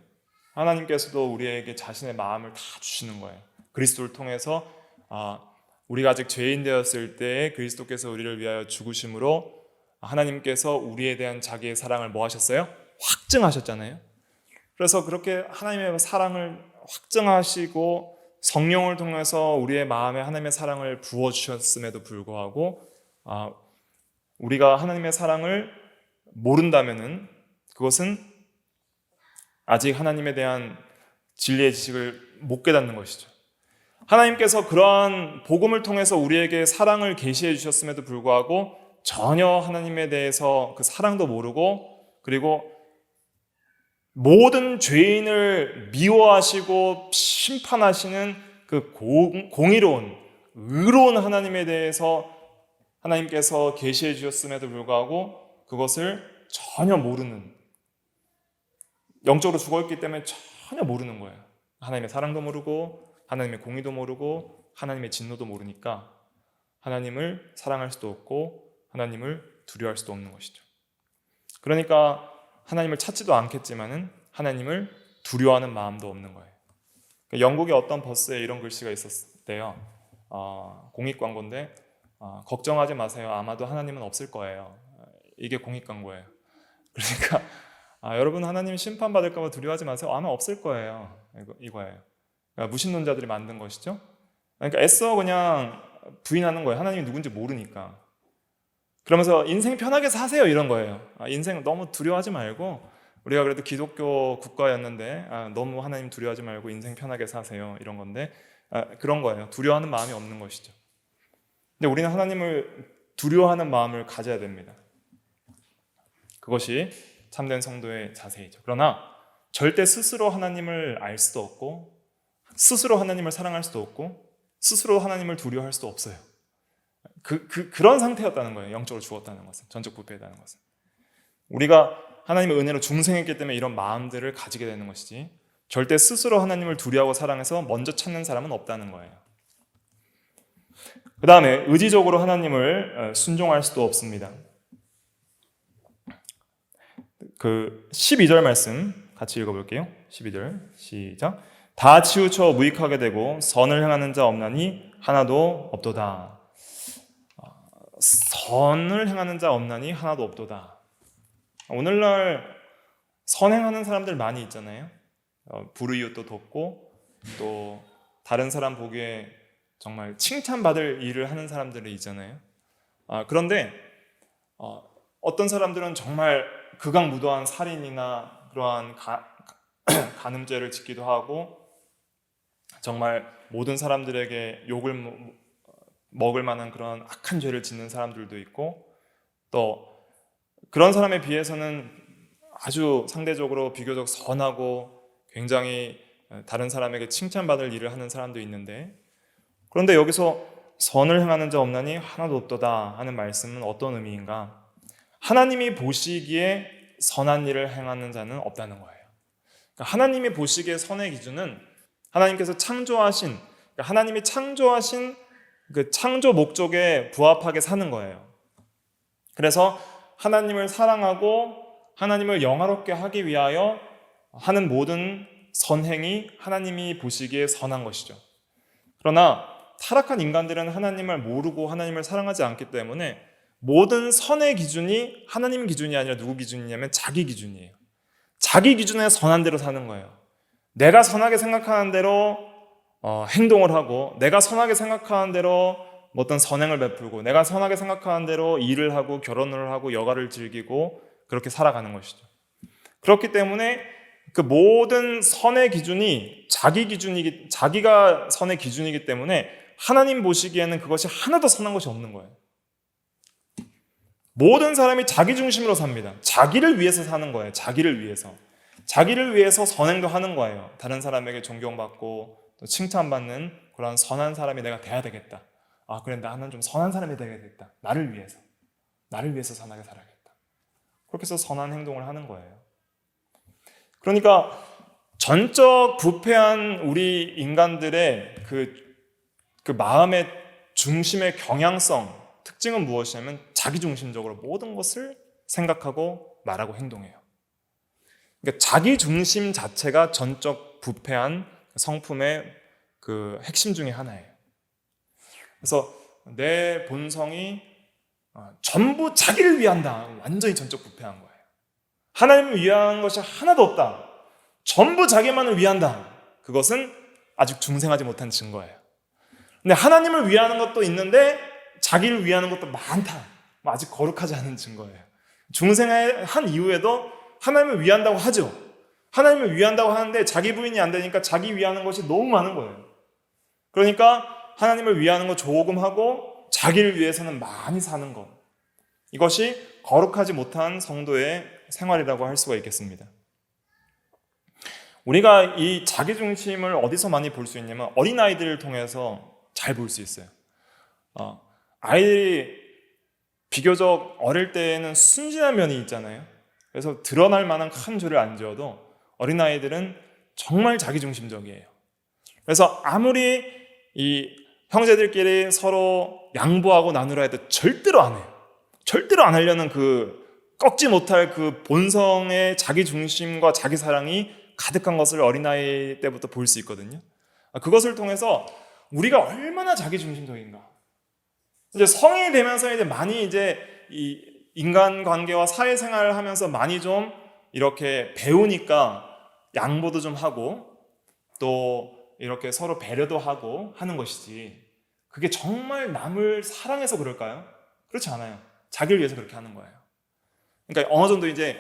하나님께서도 우리에게 자신의 마음을 다 주시는 거예요. 그리스도를 통해서 우리가 아직 죄인 되었을 때 그리스도께서 우리를 위하여 죽으심으로 하나님께서 우리에 대한 자기의 사랑을 뭐 하셨어요? 확증하셨잖아요. 그래서 그렇게 하나님의 사랑을 확증하시고 성령을 통해서 우리의 마음에 하나님의 사랑을 부어주셨음에도 불구하고 우리가 하나님의 사랑을 모른다면은 그것은 아직 하나님에 대한 진리의 지식을 못 깨닫는 것이죠. 하나님께서 그러한 복음을 통해서 우리에게 사랑을 계시해 주셨음에도 불구하고 전혀 하나님에 대해서 그 사랑도 모르고 그리고 모든 죄인을 미워하시고 심판하시는 그 공의로운 의로운 하나님에 대해서 하나님께서 계시해 주셨음에도 불구하고 그것을 전혀 모르는, 영적으로 죽어있기 때문에 전혀 모르는 거예요. 하나님의 사랑도 모르고 하나님의 공의도 모르고 하나님의 진노도 모르니까 하나님을 사랑할 수도 없고 하나님을 두려워할 수도 없는 것이죠. 그러니까 하나님을 찾지도 않겠지만은 하나님을 두려워하는 마음도 없는 거예요. 영국의 어떤 버스에 이런 글씨가 있었대요. 공익 광고인데 걱정하지 마세요. 아마도 하나님은 없을 거예요. 이게 공익 광고예요. 그러니까 여러분 하나님 심판받을까 봐 두려워하지 마세요. 아마 없을 거예요. 이거예요. 그러니까 무신론자들이 만든 것이죠. 그러니까 애써 그냥 부인하는 거예요. 하나님이 누군지 모르니까. 그러면서 인생 편하게 사세요 이런 거예요. 인생 너무 두려워하지 말고 우리가 그래도 기독교 국가였는데 너무 하나님 두려워하지 말고 인생 편하게 사세요 이런 건데 그런 거예요. 두려워하는 마음이 없는 것이죠. 근데 우리는 하나님을 두려워하는 마음을 가져야 됩니다. 그것이 참된 성도의 자세이죠. 그러나 절대 스스로 하나님을 알 수도 없고 스스로 하나님을 사랑할 수도 없고 스스로 하나님을 두려워할 수도 없어요. 그런 상태였다는 거예요. 영적으로 죽었다는 것은, 전적 부패했다는 것은. 우리가 하나님의 은혜로 중생했기 때문에 이런 마음들을 가지게 되는 것이지 절대 스스로 하나님을 두려워하고 사랑해서 먼저 찾는 사람은 없다는 거예요. 그 다음에 의지적으로 하나님을 순종할 수도 없습니다. 그 12절 말씀 같이 읽어볼게요. 12절 시작. 다 치우쳐 무익하게 되고 선을 행하는 자 없나니 하나도 없도다. 선을 행하는 자 없나니 하나도 없도다. 오늘날 선행하는 사람들 많이 있잖아요. 불의웃도 돕고 또 다른 사람 보기에 정말 칭찬받을 일을 하는 사람들이 있잖아요. 그런데 어떤 사람들은 정말 극악무도한 살인이나 그러한 간음죄를 짓기도 하고 정말 모든 사람들에게 욕을 먹을 만한 그런 악한 죄를 짓는 사람들도 있고 또 그런 사람에 비해서는 아주 상대적으로 비교적 선하고 굉장히 다른 사람에게 칭찬받을 일을 하는 사람도 있는데 그런데 여기서 선을 행하는 자 없나니 하나도 없도다 하는 말씀은 어떤 의미인가? 하나님이 보시기에 선한 일을 행하는 자는 없다는 거예요. 그러니까 하나님이 보시기에 선의 기준은 하나님께서 창조하신 하나님이 창조하신 그 창조 목적에 부합하게 사는 거예요. 그래서 하나님을 사랑하고 하나님을 영화롭게 하기 위하여 하는 모든 선행이 하나님이 보시기에 선한 것이죠. 그러나 타락한 인간들은 하나님을 모르고 하나님을 사랑하지 않기 때문에 모든 선의 기준이 하나님 기준이 아니라 누구 기준이냐면 자기 기준이에요. 자기 기준에 선한 대로 사는 거예요. 내가 선하게 생각하는 대로 행동을 하고 내가 선하게 생각하는 대로 어떤 선행을 베풀고 내가 선하게 생각하는 대로 일을 하고 결혼을 하고 여가를 즐기고 그렇게 살아가는 것이죠. 그렇기 때문에 그 모든 선의 기준이 자기가 선의 기준이기 때문에 하나님 보시기에는 그것이 하나도 선한 것이 없는 거예요. 모든 사람이 자기 중심으로 삽니다. 자기를 위해서 사는 거예요. 자기를 위해서 선행도 하는 거예요. 다른 사람에게 존경받고 또 칭찬받는 그런 선한 사람이 내가 돼야 되겠다. 그래 나는 좀 선한 사람이 되겠다. 나를 위해서 선하게 살아야겠다. 그렇게 해서 선한 행동을 하는 거예요. 그러니까 전적 부패한 우리 인간들의 그 마음의 중심의 경향성, 특징은 무엇이냐면 자기중심적으로 모든 것을 생각하고 말하고 행동해요. 그러니까 자기중심 자체가 전적 부패한 성품의 그 핵심 중에 하나예요. 그래서 내 본성이 전부 자기를 위한다. 완전히 전적 부패한 거예요. 하나님을 위한 것이 하나도 없다. 전부 자기만을 위한다. 그것은 아직 중생하지 못한 증거예요. 근데 하나님을 위하는 것도 있는데 자기를 위하는 것도 많다. 아직 거룩하지 않은 증거예요. 중생한 이후에도 하나님을 위한다고 하죠. 하나님을 위한다고 하는데 자기 부인이 안 되니까 자기 위하는 것이 너무 많은 거예요. 그러니까 하나님을 위하는 거 조금 하고 자기를 위해서는 많이 사는 것. 이것이 거룩하지 못한 성도의 생활이라고 할 수가 있겠습니다. 우리가 이 자기중심을 어디서 많이 볼 수 있냐면 어린아이들을 통해서 잘 볼 수 있어요. 아이들이 비교적 어릴 때에는 순진한 면이 있잖아요. 그래서 드러날 만한 큰 죄를 안 지어도 어린아이들은 정말 자기중심적이에요. 그래서 아무리 이 형제들끼리 서로 양보하고 나누라 해도 절대로 안 해요. 절대로 안 하려는 꺾지 못할 그 본성의 자기중심과 자기사랑이 가득한 것을 어린아이 때부터 볼 수 있거든요. 그것을 통해서 우리가 얼마나 자기중심적인가. 이제 성인이 되면서 이제 많이 이 인간관계와 사회생활을 하면서 많이 좀 이렇게 배우니까 양보도 좀 하고 또 이렇게 서로 배려도 하고 하는 것이지 그게 정말 남을 사랑해서 그럴까요? 그렇지 않아요. 자기를 위해서 그렇게 하는 거예요. 그러니까 어느 정도 이제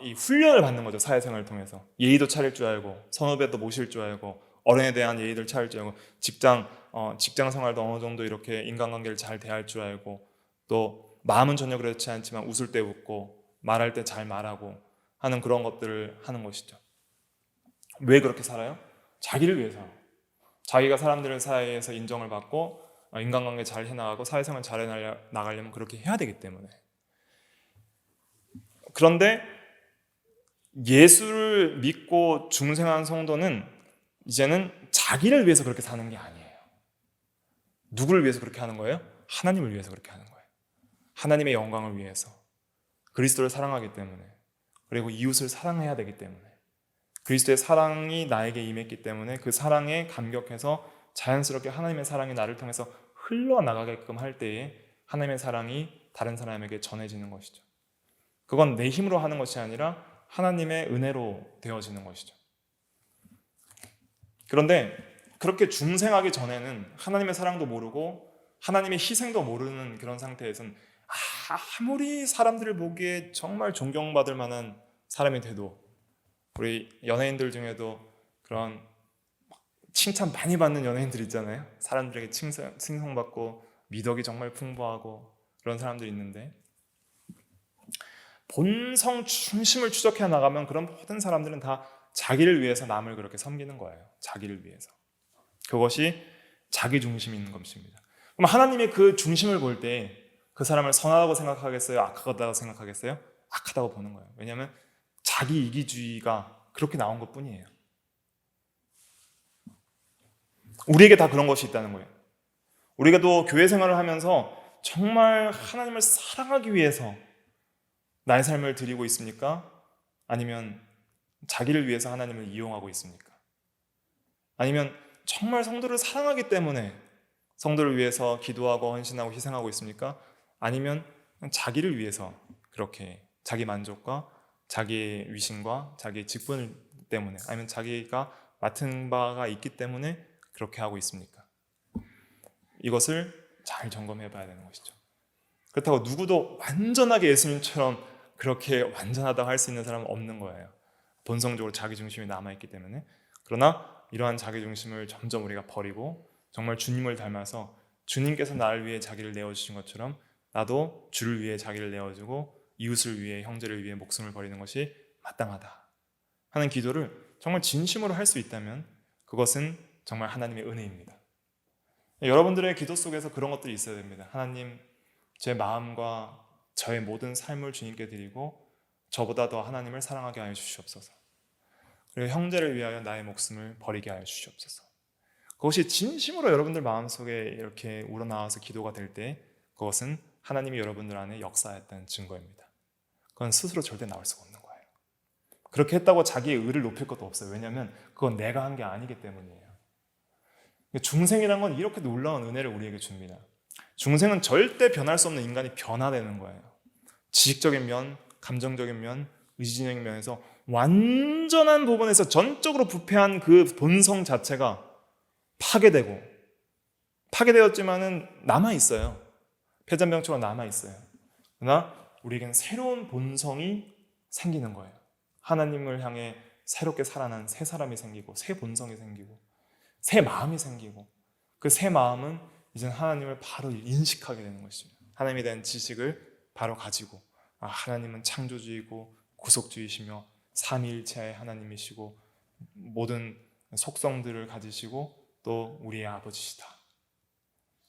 이 훈련을 받는 거죠. 사회생활을 통해서 예의도 차릴 줄 알고 선후배도 모실 줄 알고 어른에 대한 예의를 차릴 줄 알고 직장 생활도 어느 정도 이렇게 인간관계를 잘 대할 줄 알고 또 마음은 전혀 그렇지 않지만 웃을 때 웃고 말할 때 잘 말하고 하는 그런 것들을 하는 것이죠. 왜 그렇게 살아요? 자기를 위해서. 자기가 사람들 사이에서 인정을 받고 인간관계 잘 해나가고 사회생활 잘 해나가려면 그렇게 해야 되기 때문에. 그런데 예수를 믿고 중생한 성도는 이제는 자기를 위해서 그렇게 사는 게 아니에요. 누구를 위해서 그렇게 하는 거예요? 하나님을 위해서 그렇게 하는 거예요. 하나님의 영광을 위해서. 그리스도를 사랑하기 때문에. 그리고 이웃을 사랑해야 되기 때문에. 그리스도의 사랑이 나에게 임했기 때문에 그 사랑에 감격해서 자연스럽게 하나님의 사랑이 나를 통해서 흘러나가게끔 할 때에 하나님의 사랑이 다른 사람에게 전해지는 것이죠. 그건 내 힘으로 하는 것이 아니라 하나님의 은혜로 되어지는 것이죠. 그런데 그렇게 중생하기 전에는 하나님의 사랑도 모르고 하나님의 희생도 모르는 그런 상태에서는 아무리 사람들을 보기에 정말 존경받을 만한 사람이 돼도, 우리 연예인들 중에도 그런 칭찬 많이 받는 연예인들 있잖아요. 사람들에게 칭송받고 미덕이 정말 풍부하고 그런 사람들이 있는데, 본성 중심을 추적해 나가면 그런 모든 사람들은 다 자기를 위해서 남을 그렇게 섬기는 거예요. 자기를 위해서. 그것이 자기 중심인 것입니다. 그럼 하나님이 그 중심을 볼 때 그 사람을 선하다고 생각하겠어요? 악하다고 생각하겠어요? 악하다고 보는 거예요. 왜냐하면 자기 이기주의가 그렇게 나온 것 뿐이에요. 우리에게 다 그런 것이 있다는 거예요. 우리가 또 교회 생활을 하면서 정말 하나님을 사랑하기 위해서 나의 삶을 드리고 있습니까? 아니면 자기를 위해서 하나님을 이용하고 있습니까? 아니면 정말 성도를 사랑하기 때문에 성도를 위해서 기도하고 헌신하고 희생하고 있습니까? 아니면 자기를 위해서 그렇게 자기 만족과 자기의 위신과 자기의 직분 때문에, 아니면 자기가 맡은 바가 있기 때문에 그렇게 하고 있습니까? 이것을 잘 점검해 봐야 되는 것이죠. 그렇다고 누구도 완전하게 예수님처럼 그렇게 완전하다고 할 수 있는 사람은 없는 거예요. 본성적으로 자기중심이 남아있기 때문에. 그러나 이러한 자기중심을 점점 우리가 버리고 정말 주님을 닮아서 주님께서 나를 위해 자기를 내어주신 것처럼 나도 주를 위해 자기를 내어주고 이웃을 위해, 형제를 위해 목숨을 버리는 것이 마땅하다 하는 기도를 정말 진심으로 할 수 있다면 그것은 정말 하나님의 은혜입니다. 여러분들의 기도 속에서 그런 것들이 있어야 됩니다. 하나님, 제 마음과 저의 모든 삶을 주님께 드리고 저보다 더 하나님을 사랑하게 하여 주시옵소서. 그리고 형제를 위하여 나의 목숨을 버리게 하여 주시옵소서. 그것이 진심으로 여러분들 마음속에 이렇게 우러나와서 기도가 될 때 그것은 하나님이 여러분들 안에 역사했다는 증거입니다. 그건 스스로 절대 나올 수가 없는 거예요. 그렇게 했다고 자기의 의를 높일 것도 없어요. 왜냐하면 그건 내가 한 게 아니기 때문이에요. 중생이란 건 이렇게 놀라운 은혜를 우리에게 줍니다. 중생은 절대 변할 수 없는 인간이 변화되는 거예요. 지식적인 면, 감정적인 면, 의지적인 면에서 완전한 부분에서 전적으로 부패한 그 본성 자체가 파괴되었지만은 남아있어요. 폐잔병처럼 남아있어요. 그러나 우리에겐 새로운 본성이 생기는 거예요. 하나님을 향해 새롭게 살아난 새 사람이 생기고 새 본성이 생기고 새 마음이 생기고, 그 새 마음은 이제 하나님을 바로 인식하게 되는 것입니다. 하나님에 대한 지식을 바로 가지고 하나님은 창조주이고 구속주이시며 삼위일체의 하나님이시고 모든 속성들을 가지시고 또 우리의 아버지시다.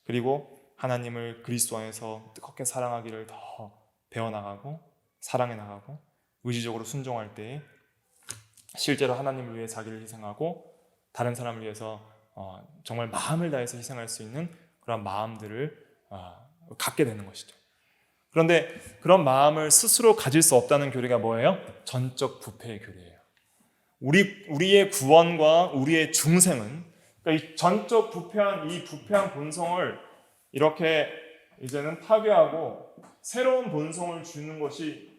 그리고 하나님을 그리스도 안에서 뜨겁게 사랑하기를 더 배워나가고 사랑해 나가고 의지적으로 순종할 때에 실제로 하나님을 위해 자기를 희생하고 다른 사람을 위해서 정말 마음을 다해서 희생할 수 있는 그런 마음들을 갖게 되는 것이죠. 그런데 그런 마음을 스스로 가질 수 없다는 교리가 뭐예요? 전적 부패의 교리예요. 우리의 구원과 우리의 중생은, 그러니까 이 전적 부패한 본성을 이렇게 이제는 파괴하고 새로운 본성을 주는 것이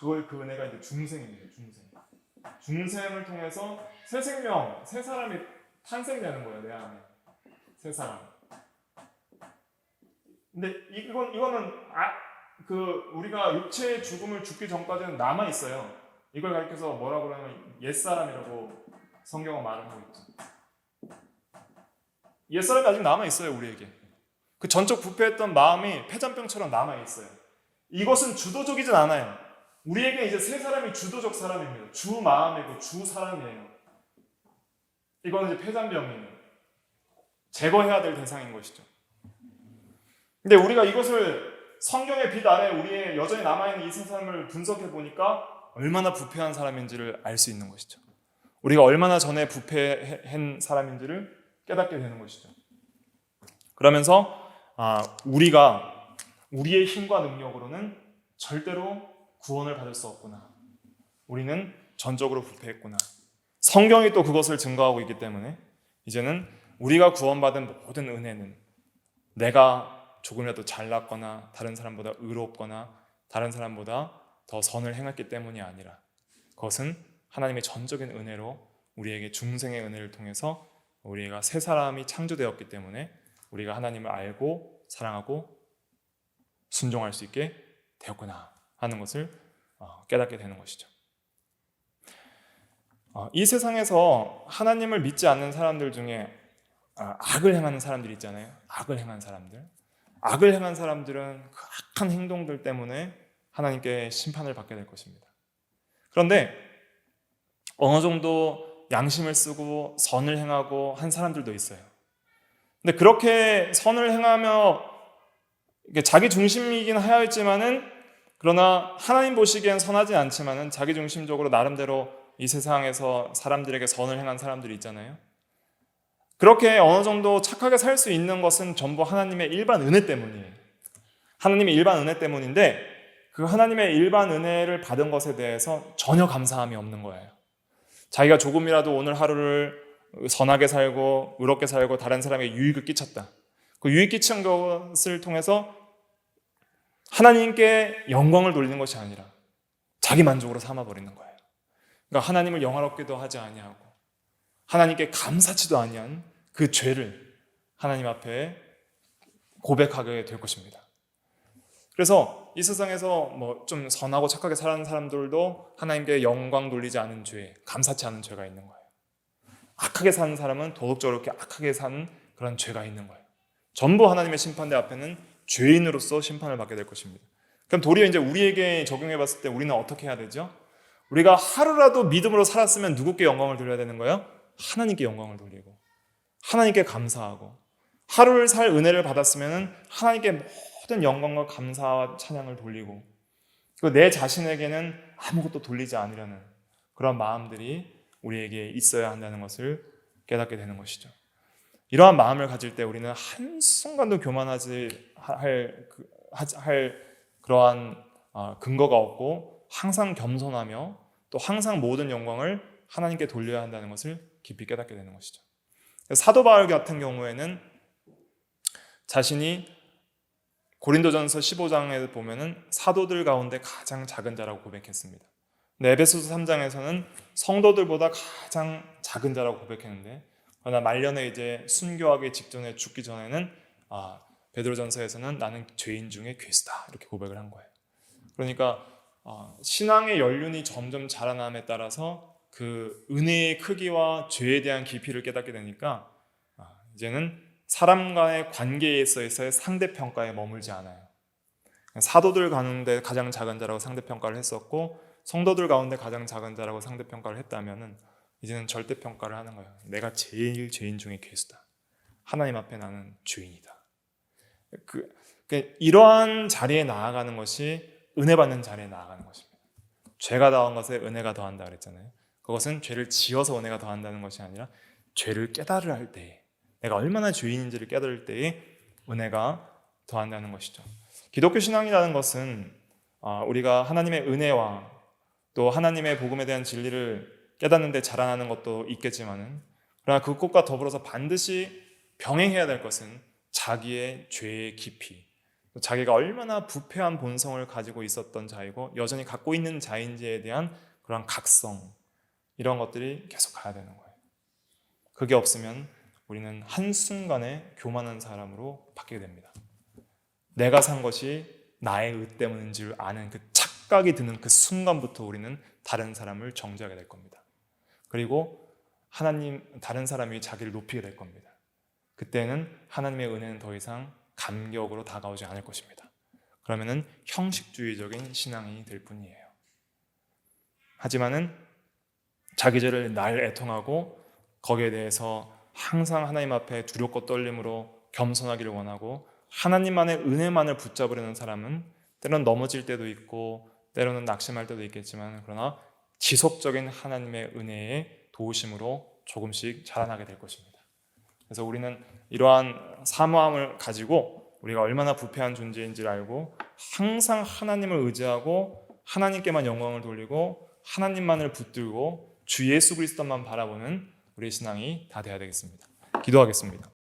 그 은혜가 이제 중생입니다. 중생을 통해서 새 생명, 새 사람이 탄생되는 거예요. 내 안에 새 사람. 근데 이거는 우리가 육체의 죽음을 죽기 전까지는 남아 있어요. 이걸 가리켜서 뭐라고 그러냐면 옛사람이라고 성경은 말을 하고 있죠. 옛사람이 아직 남아 있어요. 우리에게 그 전적 부패했던 마음이 폐잔병처럼 남아 있어요. 이것은 주도적이진 않아요. 우리에게 이제 새 사람이 주도적 사람입니다. 주 마음이고 주 사람이에요. 이거는 이제 폐잔병이에요. 제거해야 될 대상인 것이죠. 근데 우리가 이것을 성경의 빛 아래 우리의 여전히 남아있는 이 새 사람을 분석해 보니까 얼마나 부패한 사람인지를 알 수 있는 것이죠. 우리가 얼마나 전에 부패한 사람인지를 깨닫게 되는 것이죠. 그러면서 우리가 우리의 힘과 능력으로는 절대로 구원을 받을 수 없구나. 우리는 전적으로 부패했구나. 성경이 또 그것을 증거하고 있기 때문에 이제는 우리가 구원받은 모든 은혜는 내가 조금이라도 잘났거나 다른 사람보다 의롭거나 다른 사람보다 더 선을 행했기 때문이 아니라 그것은 하나님의 전적인 은혜로 우리에게 중생의 은혜를 통해서 우리가 새 사람이 창조되었기 때문에 우리가 하나님을 알고 사랑하고 순종할 수 있게 되었구나 하는 것을 깨닫게 되는 것이죠. 이 세상에서 하나님을 믿지 않는 사람들 중에 악을 행하는 사람들이 있잖아요. 악을 행한 사람들은 그 악한 행동들 때문에 하나님께 심판을 받게 될 것입니다. 그런데 어느 정도 양심을 쓰고 선을 행하고 한 사람들도 있어요. 근데 그렇게 선을 행하며 자기 중심이긴 하였지만은 그러나 하나님 보시기엔 선하지 않지만은 자기 중심적으로 나름대로 이 세상에서 사람들에게 선을 행한 사람들이 있잖아요. 그렇게 어느 정도 착하게 살 수 있는 것은 전부 하나님의 일반 은혜 때문이에요. 하나님의 일반 은혜 때문인데 그 하나님의 일반 은혜를 받은 것에 대해서 전혀 감사함이 없는 거예요. 자기가 조금이라도 오늘 하루를 선하게 살고 의롭게 살고 다른 사람에게 유익을 끼쳤다. 그 유익 끼친 것을 통해서 하나님께 영광을 돌리는 것이 아니라 자기 만족으로 삼아버리는 거예요. 그러니까 하나님을 영화롭게도 하지 아니하고 하나님께 감사치도 아니한 그 죄를 하나님 앞에 고백하게 될 것입니다. 그래서 이 세상에서 좀 선하고 착하게 사는 사람들도 하나님께 영광 돌리지 않은 죄, 감사치 않은 죄가 있는 거예요. 악하게 사는 사람은 도덕적으로 이렇게 악하게 사는 그런 죄가 있는 거예요. 전부 하나님의 심판대 앞에는 죄인으로서 심판을 받게 될 것입니다. 그럼 도리어 이제 우리에게 적용해 봤을 때 우리는 어떻게 해야 되죠? 우리가 하루라도 믿음으로 살았으면 누구께 영광을 돌려야 되는 거예요? 하나님께 영광을 돌리고 하나님께 감사하고 하루를 살 은혜를 받았으면 하나님께 모든 영광과 감사와 찬양을 돌리고 그리고 내 자신에게는 아무것도 돌리지 않으려는 그런 마음들이 우리에게 있어야 한다는 것을 깨닫게 되는 것이죠. 이러한 마음을 가질 때 우리는 한순간도 교만하지 할 그러한 근거가 없고 항상 겸손하며 또 항상 모든 영광을 하나님께 돌려야 한다는 것을 깊이 깨닫게 되는 것이죠. 사도 바울 같은 경우에는 자신이 고린도전서 15장에 보면은 사도들 가운데 가장 작은 자라고 고백했습니다. 근데 에베소서 3장에서는 성도들보다 가장 작은 자라고 고백했는데 그러나 말년에 이제 순교하기 직전에 죽기 전에는 베드로전서에서는 나는 죄인 중에 괴수다 이렇게 고백을 한 거예요. 그러니까 신앙의 연륜이 점점 자라남에 따라서 그 은혜의 크기와 죄에 대한 깊이를 깨닫게 되니까 이제는 사람 간의 관계에 있어서의 상대평가에 머물지 않아요. 사도들 가운데 가장 작은 자라고 상대평가를 했었고 성도들 가운데 가장 작은 자라고 상대평가를 했다면은 이제는 절대평가를 하는 거예요. 내가 제일 죄인 중에 괴수다. 하나님 앞에 나는 죄인이다. 이러한 자리에 나아가는 것이 은혜 받는 자리에 나아가는 것입니다. 죄가 더한 것에 은혜가 더한다 그랬잖아요. 그것은 죄를 지어서 은혜가 더한다는 것이 아니라 죄를 깨달을 할 때에 내가 얼마나 죄인인지를 깨달을 때에 은혜가 더한다는 것이죠. 기독교 신앙이라는 것은 우리가 하나님의 은혜와 또 하나님의 복음에 대한 진리를 깨닫는 데 자라나는 것도 있겠지만은 그러나 그것과 더불어서 반드시 병행해야 될 것은 자기의 죄의 깊이, 자기가 얼마나 부패한 본성을 가지고 있었던 자이고 여전히 갖고 있는 자인지에 대한 그런 각성, 이런 것들이 계속 가야 되는 거예요. 그게 없으면 우리는 한순간에 교만한 사람으로 바뀌게 됩니다. 내가 산 것이 나의 의 때문인 줄 아는 그 착각이 드는 그 순간부터 우리는 다른 사람을 정죄하게 될 겁니다. 그리고 다른 사람이 자기를 높이게 될 겁니다. 그때는 하나님의 은혜는 더 이상 감격으로 다가오지 않을 것입니다. 그러면은 형식주의적인 신앙이 될 뿐이에요. 하지만은 자기 죄를 날 애통하고 거기에 대해서 항상 하나님 앞에 두렵고 떨림으로 겸손하기를 원하고 하나님만의 은혜만을 붙잡으려는 사람은 때로는 넘어질 때도 있고 때로는 낙심할 때도 있겠지만 그러나 지속적인 하나님의 은혜의 도우심으로 조금씩 자라나게 될 것입니다. 그래서 우리는 이러한 사모함을 가지고 우리가 얼마나 부패한 존재인지를 알고 항상 하나님을 의지하고 하나님께만 영광을 돌리고 하나님만을 붙들고 주 예수 그리스도만 바라보는 우리의 신앙이 다 되어야 되겠습니다. 기도하겠습니다.